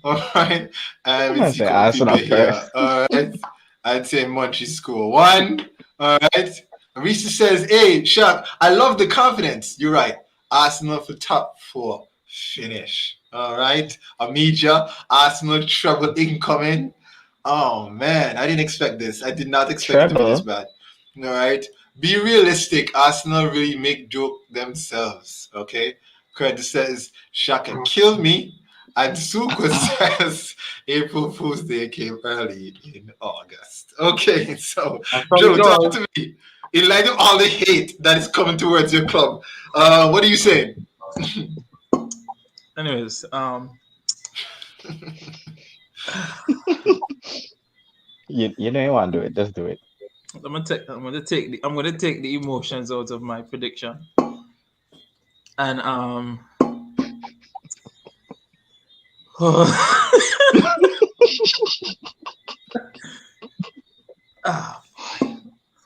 All right. And we see Say Arsenal here. first. All right. I'd say Munchie score 1. All right. Risa says, hey, Shaq, I love the confidence. You're right. Arsenal for top 4 finish. All right. Amidia, Arsenal trouble incoming. Oh, man. I didn't expect this. I did not expect it to be this bad. All right. Be realistic. Arsenal really make joke themselves. Okay. Curtis says, Shaka kill me. And Suko says, April Fool's Day came early in August. Okay, so Joe, talk to me. In light of all the hate that is coming towards your club, what are you saying? Anyways, you know you want to do it, just do it. I'm gonna take the emotions out of my prediction. And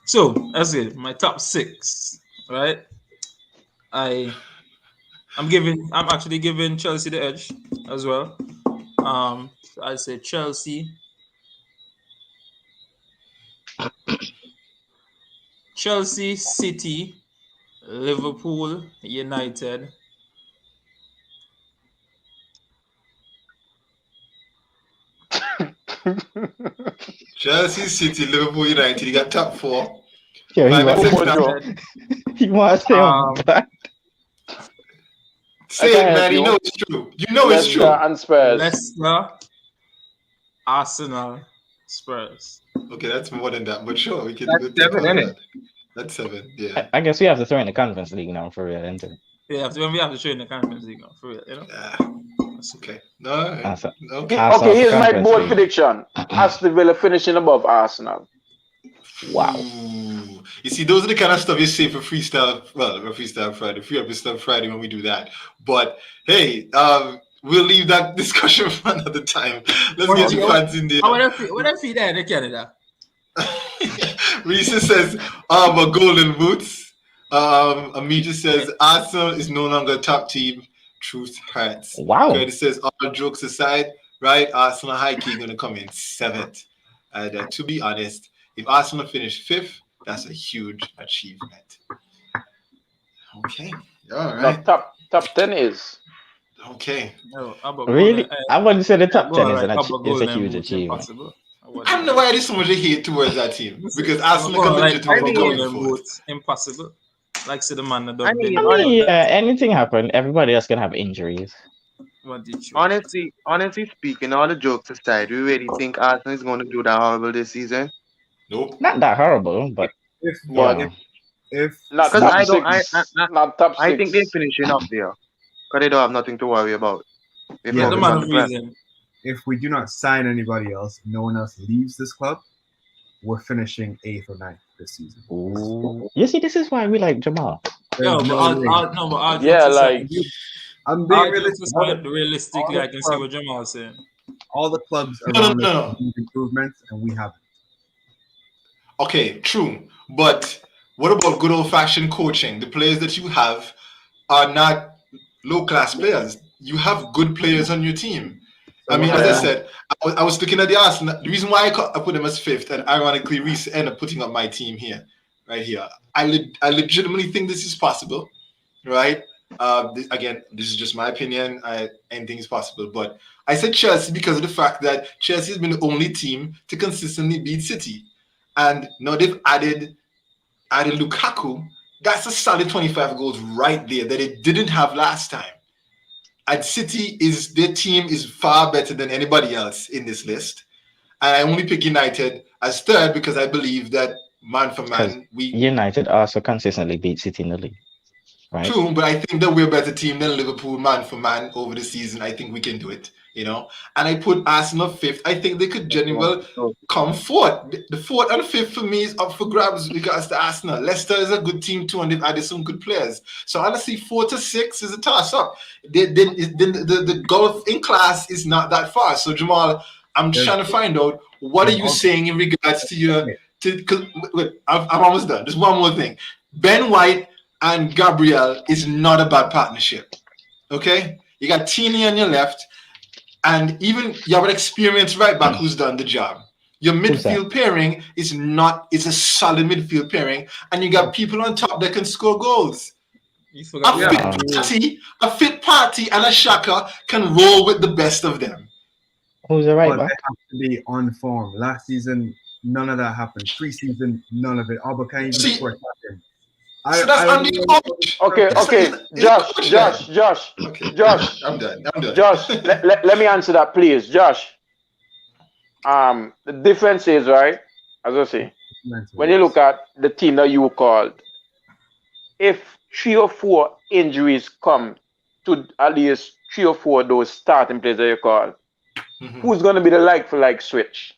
so that's it. My top 6, right? I'm actually giving Chelsea the edge as well. I say Chelsea, City, Liverpool, United. Chelsea, City, Liverpool, United. You got top 4. Yo, he 5 and 6 now. He wants to say Say it, man. You know it's true. You know it's true. Leicester and Spurs. Leicester, Arsenal, Spurs. Okay, that's more than that, but sure, we can. That's 7, isn't it? That's 7. Yeah. I guess we have to throw in the Conference League now for real, isn't it? Yeah, we have to show in the Conference League now, for real, you know. That's okay. No. Okay. Okay, here's my bold prediction: Aston Villa finishing above Arsenal. Wow. Ooh. You see, those are the kind of stuff you say for freestyle. Well, for freestyle Friday, free episode Friday when we do that. But hey, we'll leave that discussion for another time. Let's get the fans in there. What if he there in Canada? Risa says, about golden boots. Amija says, Arsenal is no longer a top team. Truth hurts. Wow. Curtis says, all jokes aside, right? Arsenal high key going to come in 7th. And to be honest, if Arsenal finish 5th, that's a huge achievement. Okay. All right. No, top 10 is. Okay. No, really? I wouldn't say the top 10 is a huge achievement. I don't know why there's so much hate towards that team. Because Arsenal can legitimately go in impossible. Like say the man that I mean, anything happen. Everybody else can have injuries. What did you? Honestly speaking, all the jokes aside, we really think Arsenal is going to do that horrible this season? Nope. Not that horrible, but if not because top 6, not top 6. I think they're finishing up there because they don't have nothing to worry about. If we do not sign anybody else, no one else leaves this club, we're finishing 8th or 9th this season. Ooh. You see, this is why we like Jamal. Yo, There's but no way. all jokes Yeah, aside, like I'm all being jokes realistic. aside, realistically, all I the can see what Jamal's saying. all the clubs No, around us no. need improvements, and we haven't. Okay, true. But what about good old fashioned coaching? The players that you have are not low class players. You have good players on your team. So I mean, what as I yeah. said, I was looking at the Arsenal. The reason why I put them as fifth, and ironically, Reese ended up putting up my team here, right here. I legitimately think this is possible, right? Again, this is just my opinion. Anything is possible, but I said Chelsea because of the fact that Chelsea has been the only team to consistently beat City, and now they've added Lukaku. That's a solid 25 goals right there that they didn't have last time. And City is their team is far better than anybody else in this list. And I only pick United as third because I believe that man for Because man, we United also consistently beat City in the league, right? true, but I think that we're a better team than Liverpool man for man over the season. I think we can do it, you know. And I put Arsenal fifth. I think they could genuinely come fourth. The fourth and fifth for me is up for grabs because the Arsenal. Leicester is a good team too, and they've added some good players. So honestly, 4 to 6 is a toss up. The gulf in class is not that far. So Jamal, I'm just trying to find out what are you saying in regards to your to. Wait, I'm almost done. Just one more thing. Ben White and Gabriel is not a bad partnership. Okay? You got Tini on your left, and even you have an experienced right back who's done the job. Your midfield pairing is a solid midfield pairing, and you got people on top that can score goals. A fit party and a Shaka can roll with the best of them. Who's the right But back? they have to be on form. Last season, none of that happened. Preseason, none of it. Alba can't even score attacking. So that's on the coach. Okay. Josh. Okay. I'm done. Josh, let me answer that, please. Josh. The difference is, right, as I say, when you look at the team that you called, if 3 or 4 injuries come to at least 3 or 4 of those starting players that you call, who's going to be the like-for-like switch?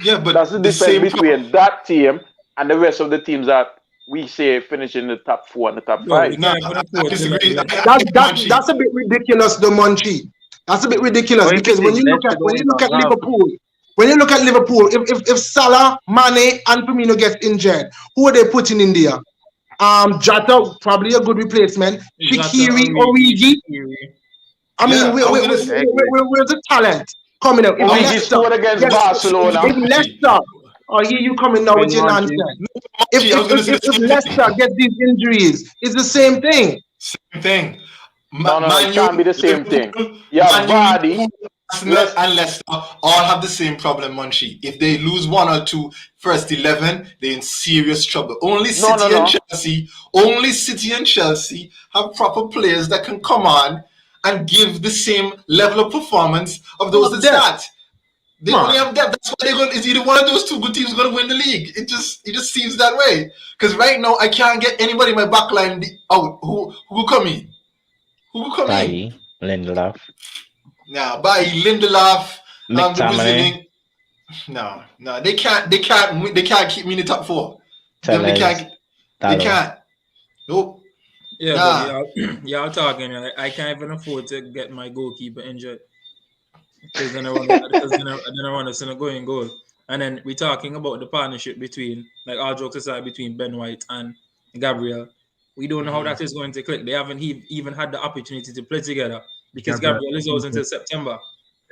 Yeah, but that's the difference between that team and the rest of the teams that we say finish in the top 4 and the top 5. No, I disagree. That's a bit ridiculous, the Munchie. That's a bit ridiculous because when you look at Liverpool, if Salah, Mane, and Firmino gets injured, who are they putting in there? Jota, probably a good replacement. Shaqiri, Origi. I mean, where's the talent coming out? If Origi scored against Barcelona. If Leicester, here you coming now with your nonsense. If Leicester gets these injuries, it's the same thing. Same thing. No, it can't be the same thing. Yeah, Vardy, Arsenal and Leicester all have the same problem, Munchie. If they lose 1 or 2 first 11, they're in serious trouble. Only City and Chelsea have proper players that can come on and give the same level of performance of those that start. They only have depth. That's why they're going. Is either one of those 2 good teams going to win the league? It just seems that way. Because right now I can't get anybody in my backline out who come in. Who come in? Lindelof. Nah, by Lindelof, the Brazilian. No, they can't keep me in the top 4. They can't. Nope. Yeah, but y'all talking. I can't even afford to get my goalkeeper injured because then I want to send a going goal. And then we're talking about the partnership between, like all jokes aside, between Ben White and Gabriel. We don't know how that is going to click. They haven't even had the opportunity to play together because Gabriel is out until September.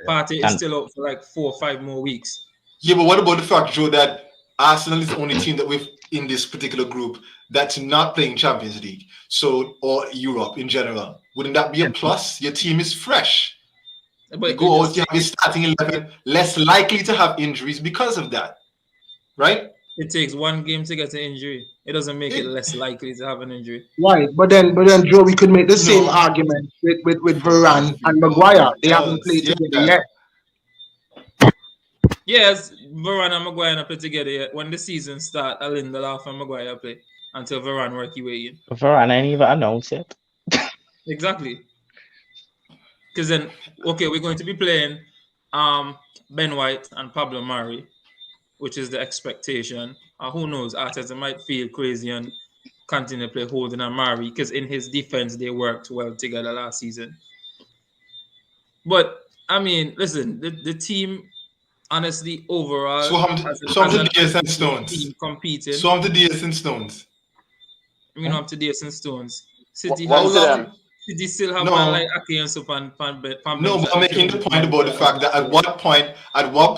Partey is still out for like 4 or 5 more weeks. Yeah, but what about the fact, Joe, that Arsenal is the only team that we've in this particular group that's not playing Champions League, or Europe in general? Wouldn't that be a plus? Your team is fresh. But you go out, you have your starting 11, less likely to have injuries because of that, right? It takes 1 game to get an injury. It doesn't make it less likely to have an injury. Right, but then, Joe, we could make the same argument with Varane and Maguire. They haven't played together yet. Yes, Varane and Maguire not play together yet. When the season start, Lindelof and Maguire play until Varane work his way in. Varane ain't even announced it. Exactly. Because then, we're going to be playing Ben White and Pablo Mari which is the expectation. Who knows? Arteta might feel crazy and continue to play Holden and Mari because in his defense they worked well together last season. But I mean, listen, the team honestly overall Swamp the DS and Stones. team competing. Swamp the DS and Stones. I mean, up to DS and Stones. City One to them. City still have man like Ake and Sup and no, but I'm making the point about the fact that at what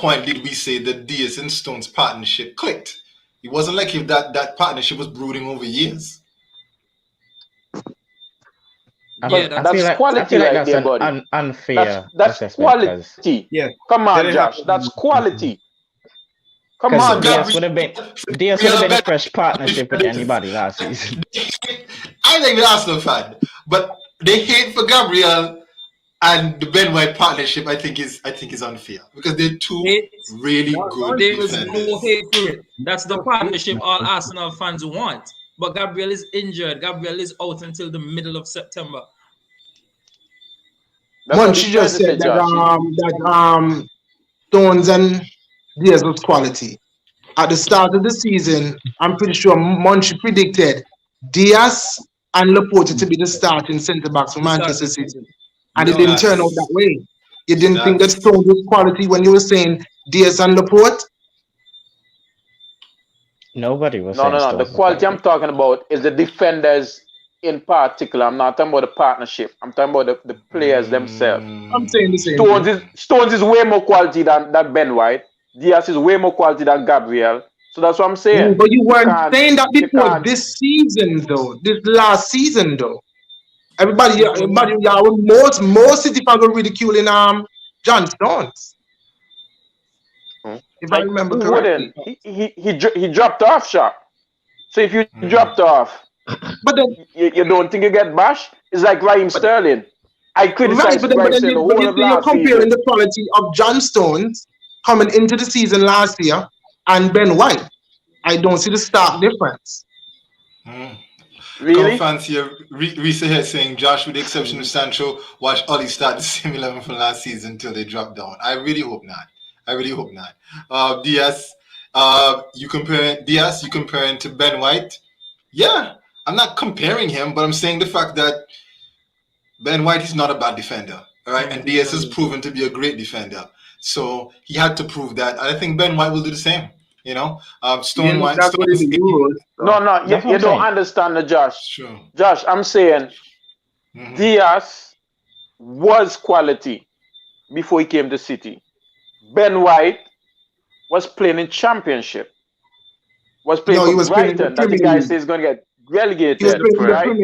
point did we say that DS and Stones partnership clicked? It wasn't like if that partnership was brooding over years. That's quality. I feel like that's an unfair that's quality. Yeah. Come on, Josh. That's quality. Come on, DS would have been a fresh partnership with anybody last season. I think the Arsenal fan, but they hate for Gabriel and the Ben White partnership. I think is unfair because they're two really good defenders. There is no hate for it. That's the partnership all Arsenal fans want. But Gabriel is injured. Gabriel is out until the middle of September. Munchie just said that Stones and Diaz was quality. At the start of the season, I'm pretty sure Munchie predicted Diaz and Laporte to be the starting centre backs for Manchester City. And it didn't turn out that way. You didn't think that Stones was quality when you were saying Diaz and Laporte? Nobody was saying No. The quality I'm talking about is the defenders in particular. I'm not talking about the partnership. I'm talking about the players themselves. I'm saying the same. Stones is way more quality than Ben White. Diaz is way more quality than Gabriel. So that's what I'm saying. No, but you weren't saying that before this season, though. This last season, though. Everybody, most City fans were ridiculing John Stones. If I remember correctly. He dropped off, Sharp. So if you dropped off, but then you don't think you get bashed? It's like Raheem Sterling. I criticized but then you're comparing the quality of John Stones coming into the season last year and Ben White. I don't see the stark difference. Really? Fans here, Risa here saying Josh, with the exception of Sancho, watch Ollie start the same 11 from last season until they drop down. I really hope not. Diaz, you comparing to Ben White? Yeah, I'm not comparing him, but I'm saying the fact that Ben White is not a bad defender, all right? And Diaz has proven to be a great defender, so he had to prove that. And I think Ben White will do the same. You know, Stone White. No, you don't understand, Josh. Sure. Josh, I'm saying Diaz was quality before he came to City. Ben White was playing in Championship. Was playing for Brighton. That the guy says he's going to get relegated, right?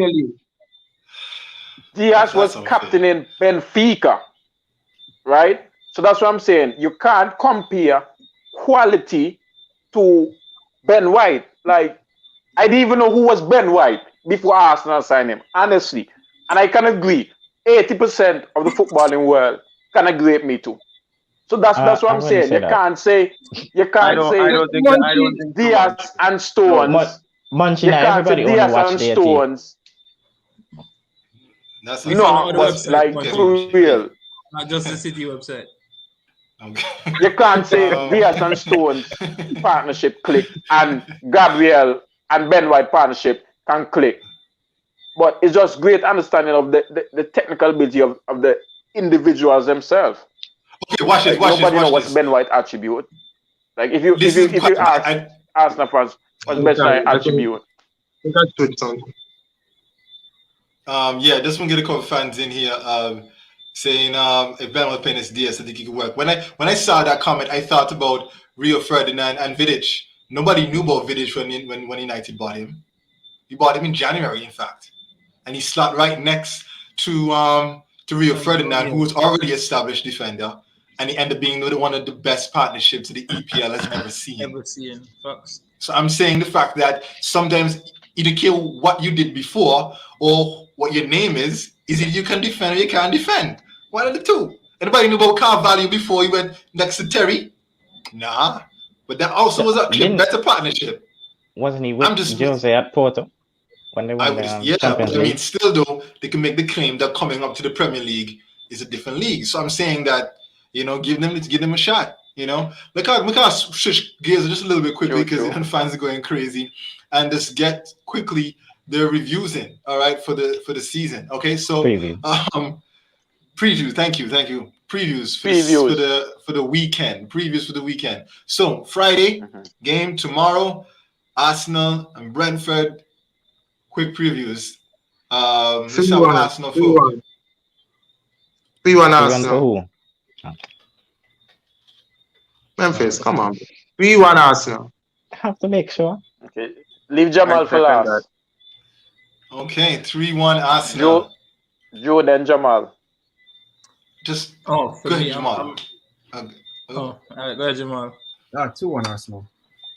Diaz was captain in Benfica, right? So that's what I'm saying. You can't compare quality to Ben White. Like, I didn't even know who was Ben White before Arsenal signed him, honestly. And I can agree, 80% of the footballing world can agree with me too. So that's what I'm saying. You can't say Diaz and Stones. Munchie, everybody only watch their team. That's like for real. Not just the City website. Okay. You can't say Diaz and Stones partnership click and Gabriel and Ben White partnership can click. But it's just great understanding of the technical ability of the individuals themselves. Okay, watch this. Nobody knows what's Ben White attribute. Like if you ask Arsenal fans what's Ben White attribute. That's good, son. Yeah, this one get a couple fans in here saying if Ben was playing his DS, I think he could work. When I saw that comment, I thought about Rio Ferdinand and Vidic. Nobody knew about Vidic when United bought him. He bought him in January, in fact, and he slot right next to Rio Ferdinand, who was already established defender, and he ended up being one of the best partnerships the EPL has ever seen. Facts. So I'm saying the fact that sometimes you don't care what you did before or what your name is either you can defend or you can't defend. One of the two. Anybody knew about Carvalho before he went next to Terry? Nah. But that also was a better partnership. Wasn't he with Jose at Porto? When they won but I mean, still though, they can make the claim that coming up to the Premier League is a different league. So I'm saying that, give them a shot. You know, we can switch gears just a little bit quickly because True. fans are going crazy, and just get quickly their reviews in. All right, for the season. Okay, so Preview. preview. Thank you. Previews for the weekend. Previews for the weekend. So Friday game tomorrow, Arsenal and Brentford. Quick previews. Let's have 3-1. Arsenal 3-1. for 3-1 3-1 for Arsenal. who? Memphis, come on. 3-1 Arsenal. I have to make sure. Okay. Leave Jamal I for second last. okay 3-1 Arsenal. Joe, then Jamal. Just for go ahead, me, Jamal. all right, go ahead, Jamal. 2-1 Arsenal.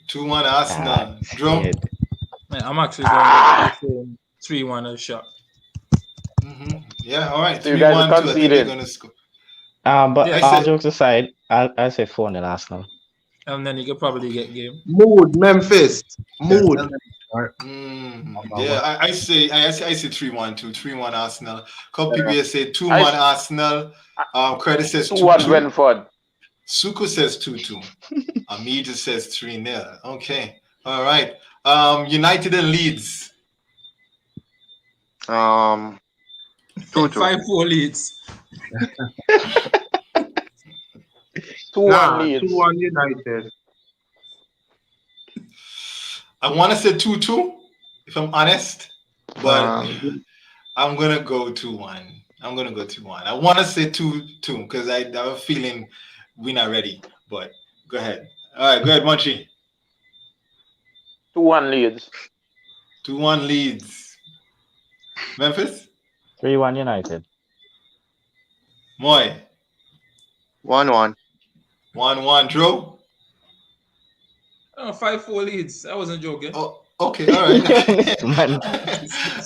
2-1 Arsenal. Drew. Man, I'm actually going to 3-1 as shot. Yeah, all right. So you guys 3-1 are too. I think they're conceding. gonna score. But I all said- jokes aside, I say 4-0 Arsenal. And then you could probably get game. Mood, Memphis. Mood. Yeah, I say 3-1 too. 3-1 Arsenal. Couple people here say 2-1 Arsenal. Credit says 2-1 2-2. Brentford. Suko says 2-2. Amija says 3-0. Okay. All right. United and Leeds. 2-2. 5-4 Leeds. 2-1 Leeds. 2-1 United. I want to say 2-2, if I'm honest, but I'm gonna go 2-1. I want to say 2-2 because I have a feeling we're not ready. But go ahead. All right, go ahead, Munchie. 2-1 Leeds. 2-1 Leeds. Memphis. 3-1 United. Moy. 1-1. 1-1. Drew. 5-4 Leeds. I wasn't joking. Oh, okay, all right. Man.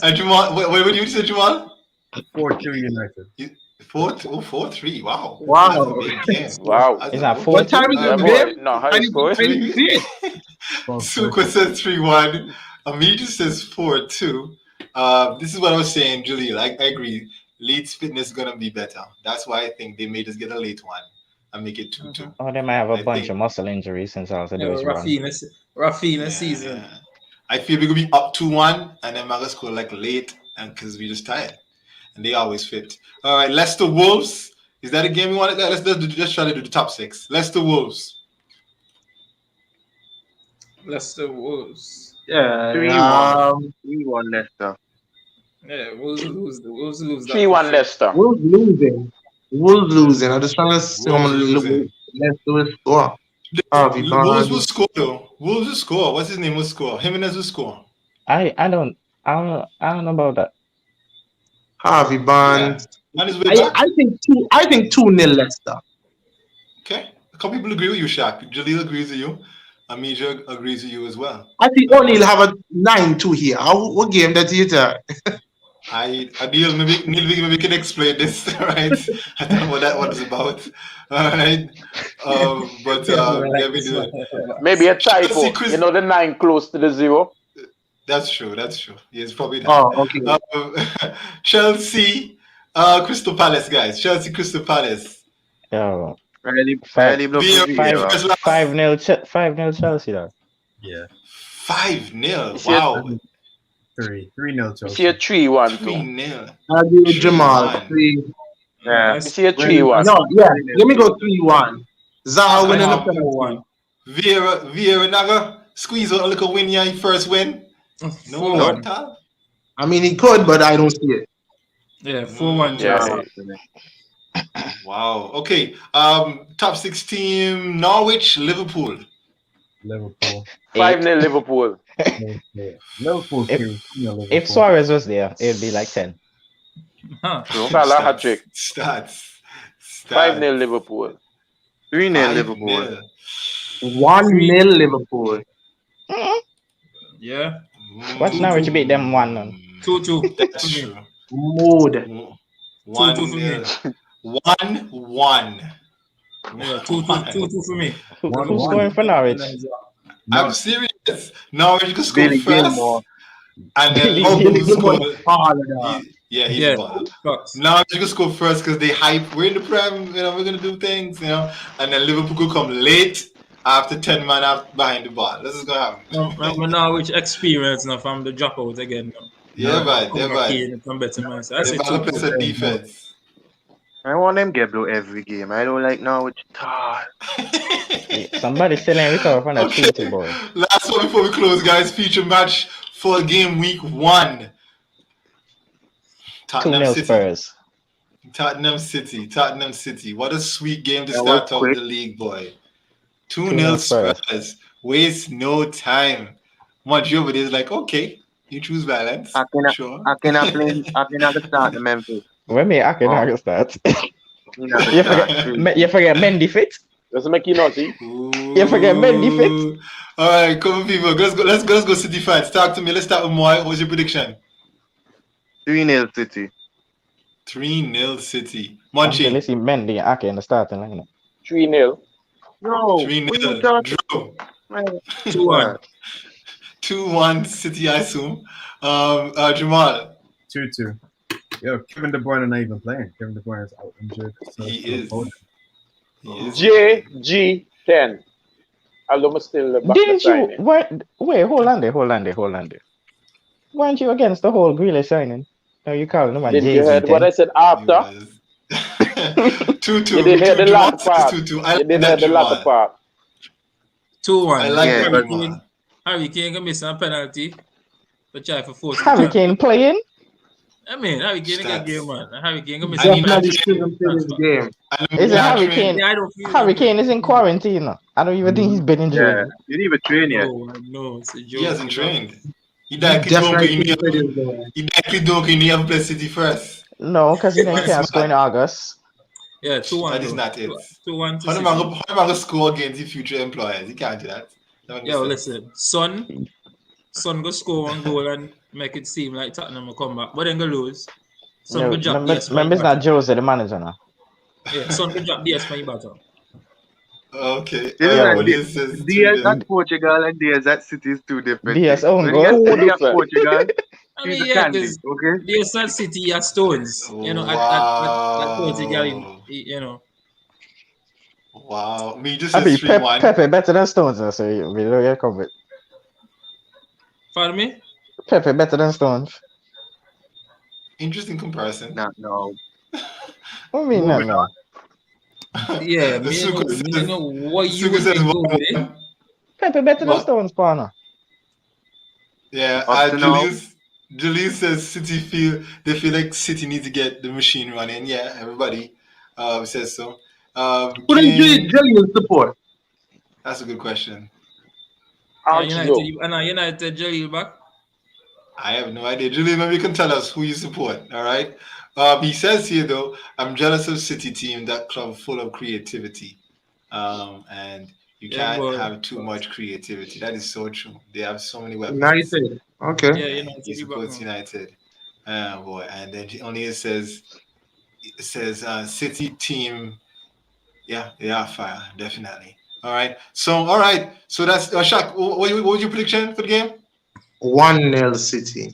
And Jamal, what did you say, Jamal? 4-2 United. 4-3. Wow. Wow. That's a big game. Wow. Is that 4-2? What time is Yeah, it, boy. game? No, how I you didn't score? see it. Suko says 3-1. Amija says 4-2. This is what I was saying, Jaleel. I agree. Leeds fitness is gonna be better. That's why I think they may just get a late one and make it 2-2. Oh, they might have a bunch of muscle injuries since all they do is run. Rafinha season. Yeah. I feel we're gonna be up 2-1 and then we're gonna score like late and because we just tired. And they always fit. All right, Leicester Wolves. Is that a game you want? Let's just try to do the top 6. Leicester Wolves. Leicester Wolves. Yeah. 3-1 Leicester. Yeah, Wolves lose. Wolves lose. 3-1 Leicester. Wolves losing. I'm just trying to see how Wolves many losing. Leicester will score. Harvey Wolves Barnes. will score though. Wolves will score. What's his name will score? Jimenez will score. I don't know about that. Harvey Barnes. On his way back. I think 2-0 Leicester. Okay. A couple people agree with you, Shaq. Jaleel agrees with you. Amija agrees with you as well. I think O'Neal have a 9-2 here. What game that you tell? Neil, maybe we can explain this, right? I don't know what that one is about. All right. But yeah, we do it. Maybe a typo. Chelsea, Chris- You know the 9 close to the 0. That's true. Yes, probably that. Oh, okay. Chelsea, Crystal Palace, guys. Chelsea, Crystal Palace. Yo, Fairly Vieira. 5-0 Chelsea though. Yeah. 5-0. Wow. 3-0 Chelsea. You see a 3-1 too. 3-0. I'll give it Jamal. 3. Yeah. You see a 3-1. No, yeah. Let me go 3-1. Zaha winning the penalty. Vieira Naga squeeze out a little win here, first win. No, 4-1. Tal. I mean, he could, but I don't see it. Yeah, 4-1 Yeah. Chelsea. Wow. Okay. Top 6 team: Norwich, Liverpool. Liverpool. 5-0 Liverpool. Liverpool If- 3. Liverpool. If Suarez was there, it'd be like 10. Huh. Salah hat-trick. Stats. 5-0 Liverpool. 3-0 Liverpool. 1-0 Liverpool. Yeah. Watch Norwich beat them 1-0. 2-2. That's for me. true. Mood. 1-0. 2-2 for me. 1-1. Yeah, 2-2 for me. Who's scoring for Norwich? I'm serious. Norwich could score Billy first. Gilmore. And then Billy Liverpool Gilmore. score. All of that. Yeah, he's Yeah, a baller. Fox. Now I'm just gonna score first because they hype. We're in the prem, we're gonna do things, and then Liverpool could come late after 10 man out behind the ball. This is gonna happen. Remember now which experience now from the dropout again now. Yeah, No, man. Come back in and come better man. So I They're say about to play 2-2. some defense. I want them get blue every game. I don't like Norwich. Somebody still ain't recover from that Okay. treaty, boy. Last one before we close, guys. Feature match for game week 1. Tottenham 2-0 City. Spurs. Tottenham City. What a sweet game to That start was out quick. the league, boy. 2-0 2-0 Spurs. Spurs. Waste no time. Montreal over there is like, okay, you choose violence. Sure. I cannot start the Memphis. When me I can start. You know, You forget Mendy fit? Let's make you naughty. You forget Mendy fit? All right, come on, people. Let's go City fans. Talk to me. Let's start with Moy. What's your prediction? 3-0 City. 3-0 City. Until you Monchi. see Mendy and Ake in the starting lineup. 3-0. No. 3-0. Drew. 2-1. 2-1 City, I assume. Jamal. 2-2. Yo, Kevin De Bruyne not even playing. Kevin De Bruyne is out injured. So He it's is. gonna JG10. Although still the back Didn't you signing. wait, hold on there. Weren't you against the whole Grealish signing? No, you calling him a Didn't you hear what I JG10? said after? 2-2. You didn't hear the latter part. 2-2. I You like didn't hear that, the latter Jamal. part. 2-1. I like Yeah, that, but- Jamal. Harry Kane gonna miss a penalty. But try for force. Harry Kane playing? I mean, Harry Kane Stats. get game, man. Harry Kane gonna miss I a need Definitely that shouldn't play this game. Is it Harry train? Kane? Yeah, I don't feel Harry that. Kane is in quarantine now. I don't even think he's been in Yeah. jail. You didn't even train yet. No, it's a joke. He hasn't trained. He Definitely shouldn't play this game. don't need play City first. No, because he That's can't score in smart. August. Yeah, 2-1. That is not it. 2-1 to How City. am I going to score against the future employers? You can't do that. That Yo, makes sense. listen, Son go score one goal and make it seem like Tottenham will come back, but then go lose. Son go drop DS for Remember, it's not Jose the manager now. Yeah, Son go drop DS for you battle. Okay. Isn't Yeah, that well, Diaz says Diaz 2-0. at Portugal and Diaz at City is two different Diaz things. own When goal. you get City at Different. Portugal, I he's mean, a yeah, candy, because okay? DS at City at Stones, at Portugal, Wow. Me just I says mean, 3-1. Pepe better than Stones, so we don't get covered. Follow me? Pepe better than Stones. Interesting comparison. No. What mean that now? Yeah, The me Suku know, says- what you Suku says think over 1-1. there. Pepe better than What? Stones, partner. Up Yeah, to now. Julius says City feel like City need to get the machine running. Yeah, everybody says so. Who did Kane, Julian support? that's a good question. United Jalil back. I have no idea. Julius, maybe you can tell us who you support. All right. He says here though, I'm jealous of City team, that club full of creativity. And you Yeah, can't boy. have too much creativity. That is so true. They have so many weapons. United. Okay. Yeah, He United supports back. United. Boy, and then it says City team. Yeah, they are fire, definitely. All right. So that's Shaq. What was your prediction for the game? 1-0 City.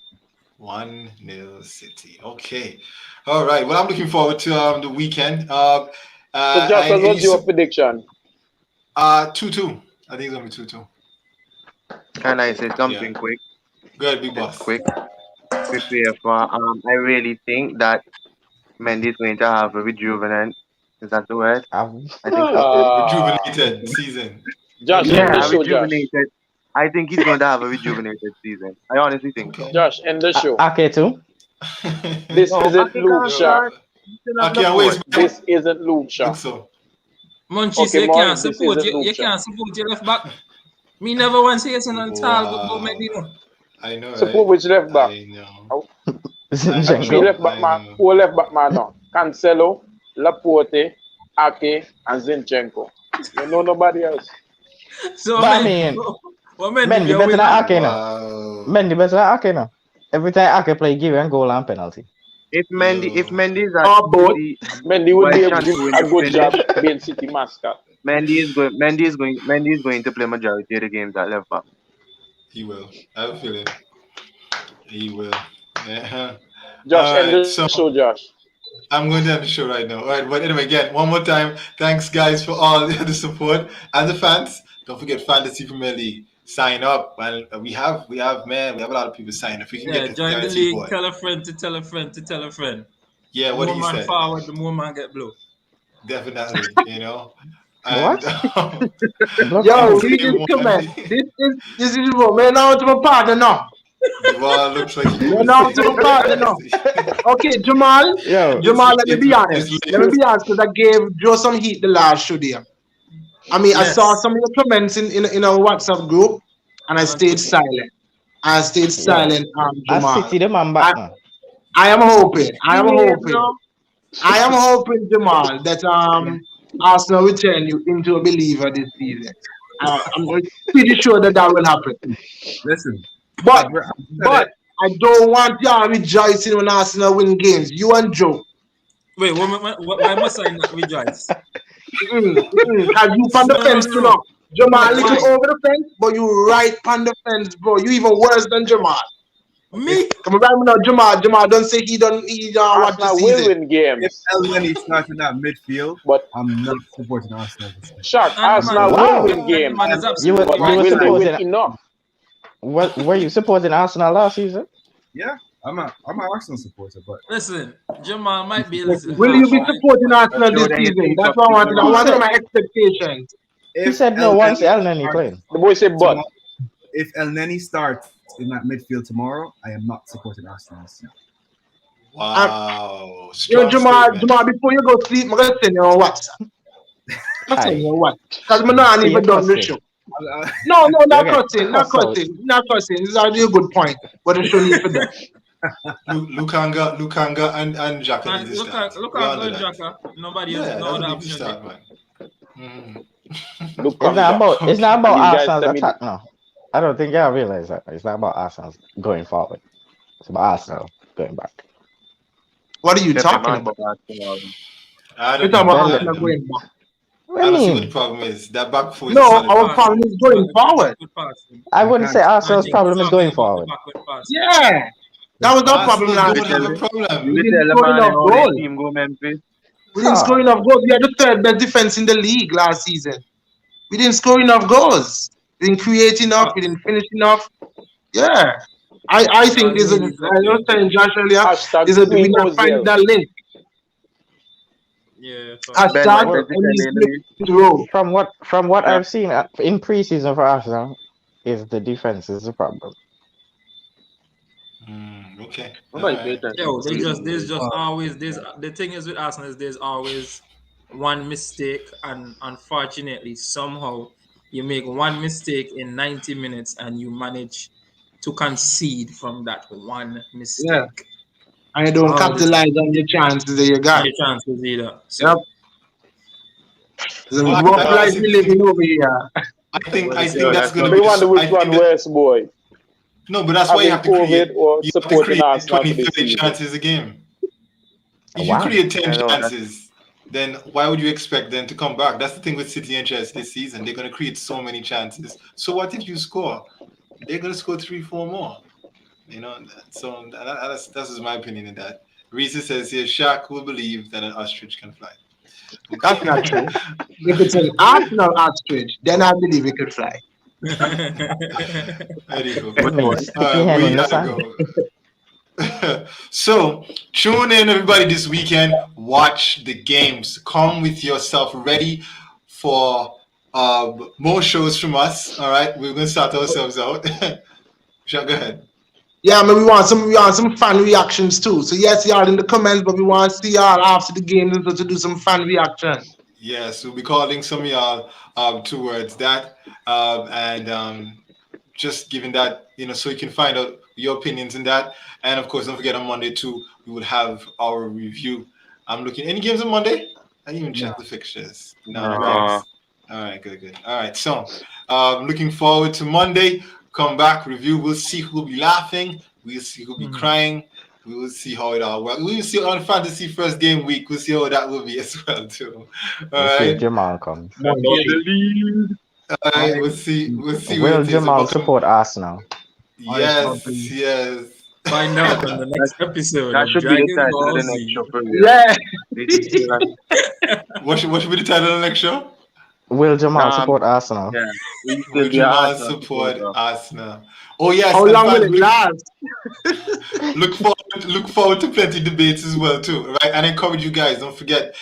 1-0 City. Okay. All right. Well, I'm looking forward to the weekend. So, Josh, what's your prediction? 2-2. I think it's gonna be 2-2. Can I say something quick? Go ahead, big boss. Quick. Prepare for. I really think that Mendy is going to have a rejuvenant. Is that the word? I think Rejuvenated season. Josh, yeah, end the show, Josh. rejuvenated. I think he's going to have a rejuvenated season. I honestly think so. Josh, end the show. Ake too. This isn't Luke Shaw. I can't wait. This isn't Luke Shaw. So. Munchie, Okay, you Mark, can't this support isn't you Luke Shaw. can't support your left back. Me never once hear something talk about Medina. I know. Support which left back? I know. Three left back man, 4 left back man now. Cancelo, Laporte, Ake, and Zinchenko. You know nobody else. So But I mean, Mendy better than Ake now. Mendy better than Ake now. Every time Ake play, give him goal and penalty. If Mendy is at Mendy would be chance to win a the good job finish. being City mascot. Mendy is going to play majority of the games at left back. He will. I have a feeling. He will. Yeah. Josh, All end right, the so show, Josh. I'm going to end the show right now. All right, but anyway, again, one more time, thanks guys for all the support and the fans. Don't forget Fantasy Premier League. Sign up, and we have a lot of people sign. If we can Yeah, get to join the 30 league. boy. Tell a friend to tell a friend to tell a friend. Yeah, The what more he man said, forward, the more man get blue. definitely, you know, and What? Blood Yo, and forward. read say this one. comment. This is what man now to my partner now. Duval looks like he Man now to overseas my today, partner now. honestly. Okay, Jamal. Yo, Jamal, let me be It's honest. Let me late. be honest because I gave Joe some heat the last show there. I mean, I saw Yes. some of your comments in our WhatsApp group, and I And on stayed Twitter. silent. I stayed yo. silent, I Jamal. City the man back I, now. I am hoping. I am Yeah, hoping. bro. I am hoping, Jamal, that Arsenal will turn you into a believer this season. I'm pretty sure that will happen. Listen, But I've said but it. I don't want y'all rejoicing when Arsenal win games. You and Joe. Wait, why must I not rejoice? Cause you on the fence, you No. know. Jamal No, little why? over the fence, but you right on the fence, bro. You even worse than Jamal. If Me? Come on, right now, Jamal don't say he don't watch the Arsenal will season. win if games, El Neni starts in that midfield, but I'm not supporting Arsenal this season. Shark, And I'm man, Arsenal will Wow. win games, man is You were absolutely but you right. were will they win supposing enough? were you supposing Arsenal last season? Yeah, I'm an Arsenal supporter, but Listen, Jamal I'm might be a little supporting Will Arsenal. you harsh, be right? supporting But Arsenal Joe, this then you season? think That's of what I the wanted. I He wanted said my expectations. he If said no El once Neni El Neni starts playing. The boy said, but tomorrow, if El Neni starts in that midfield tomorrow, I am not supporting Arsenal this season. Wow, Yo, strong Jamal, statement. before you go sleep, I'm gonna send you on WhatsApp. I'm sending Aye. you on WhatsApp. Because I'm not See you even done the cussing. show. No, You not get cussing, not cuss out. cussing, not cussing. This is already a good point. But the show need for that. Lukanga, and Jaka need and to look start. at look We at all know going that. Jaka. Nobody else, Yeah, no that would other need to option there. start, man. Mhm. Lukanga. It's Okay. not And about these guys Arsenal's tell me attack now. I don't think y'all realize that. It's not about Arsenal going forward. It's about Arsenal going back. What are you Pepe talking man about? for Arsenal. I We're don't talking know. about I Belly. don't Arsenal know. going back. What I I don't see what the mean? problem is. That back four is a No, Backward solid our back problem four. passing, is going forward. backward passing. I We wouldn't say can't. And Arsenal's they problem is going forget about the forward. backward passing. Yeah. That Let's was our start. problem Arsenal last don't have season. a You problem. We will didn't tell the score man enough how their goals. team go Memphis. We didn't score Oh, enough goals. We had the third best defense in the league last season. We didn't score enough goals. We didn't create enough. Uh, We didn't finish enough. Yeah. I think Y'all there's a, need I okay. was telling Josh earlier, hashtag is that free we're not finding Ozil. that link. Yeah, facts. Ben Hashtag White well, best and defender he's in the league. road. from what Yeah. I've seen in preseason for Arsenal, is the defense is the problem. Okay. All Nobody pay right. attention Yo, to preseason there's games. just always there's the thing is with Arsenal is there's always one mistake, and unfortunately somehow you make one mistake in 90 minutes and you manage to concede from that one Yeah. mistake. And you don't All the capitalize time. on your chances that you And got. your chances either. Yep. So It's a Well, rough I life honestly we living think over here. I think Yo, that's that's gonna not Me be wonder I which one think worse, boy. no, but that's why you Having have to create COVID or you have to supporting create Arsenal 20, for this 30 season. chances a game. If you Wow. create 10 I know that. chances, then why would you expect them to come back? That's the thing with City and Chelsea this season. They're gonna create so many chances. So what if you score? They're gonna score 3, 4 more. You know, so that's just my opinion in that. Reese says here, Shaq will believe that an ostrich can fly. That's Okay. not true. If it's an Arsenal ostrich, then I believe it could fly. Anywho, It Good boy. means sticky hen we in the gotta sand. go. So tune in everybody this weekend. Watch the games. Come with yourself ready for more shows from us. All right, we're gonna start ourselves out. Shaq, go ahead. Yeah, I mean, we want some fan reactions too. So yes, y'all in the comments, but we want to see y'all after the game and so to do some fan reaction. Yes, we'll be calling some of y'all towards that, and just giving that, so you can find out your opinions in that. And of course, don't forget on Monday too, we will have our review. I'm looking any games on Monday. I didn't even No, check the fixtures. No Uh, games. All right, good. All right, so looking forward to Monday. Come back, review. We'll see who'll be laughing. We'll see who'll be crying. We will see how it all works. We'll see on fantasy first game week. We'll see how that will be as well too. All We'll see if right. Jamal comes. Pepe in the lead. All right. I We'll see. We'll see what Will it is Jamal about. support Arsenal? I Yes. probably Yes. Find out on the next episode That of should be the Dragon title of Ball the next Z. show for real. Yeah. This is What should be the title of the next show? Will Jamal Um, support Arsenal? yeah. We Will still be an Jamal Arsenal support supporter. Arsenal? Oh yes, How and long will fans, it last? look forward to plenty debates as well too, right? And I encourage you guys, don't forget,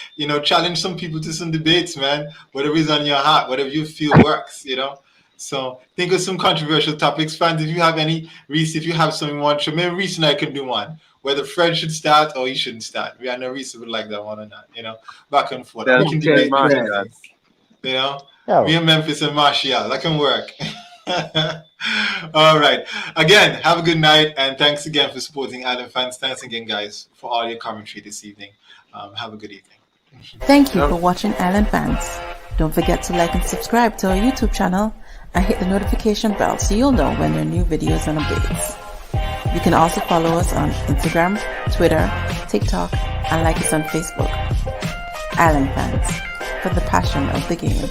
challenge some people to some debates, man. Whatever is on your heart, whatever you feel works, So think of some controversial topics, fans. If you have any, Reese, if you have something you want to, maybe Reese and I could do one. Whether Fred should start or he shouldn't start. We are no Reese would like that one or not, back and forth. And we can Tell debate different Marshall. things, Yeah. Me and Memphis and Martial, that can work. All right. Again, have a good night, and thanks again for supporting Adam fans. Thanks again, guys, for all your commentary this evening. Have a good evening. Thank you for watching Island Fans. Don't forget to like and subscribe to our YouTube channel and hit the notification bell so you'll know when there are new videos and updates. You can also follow us on Instagram, Twitter, TikTok, and like us on Facebook. Island Fans, for the passion of the game.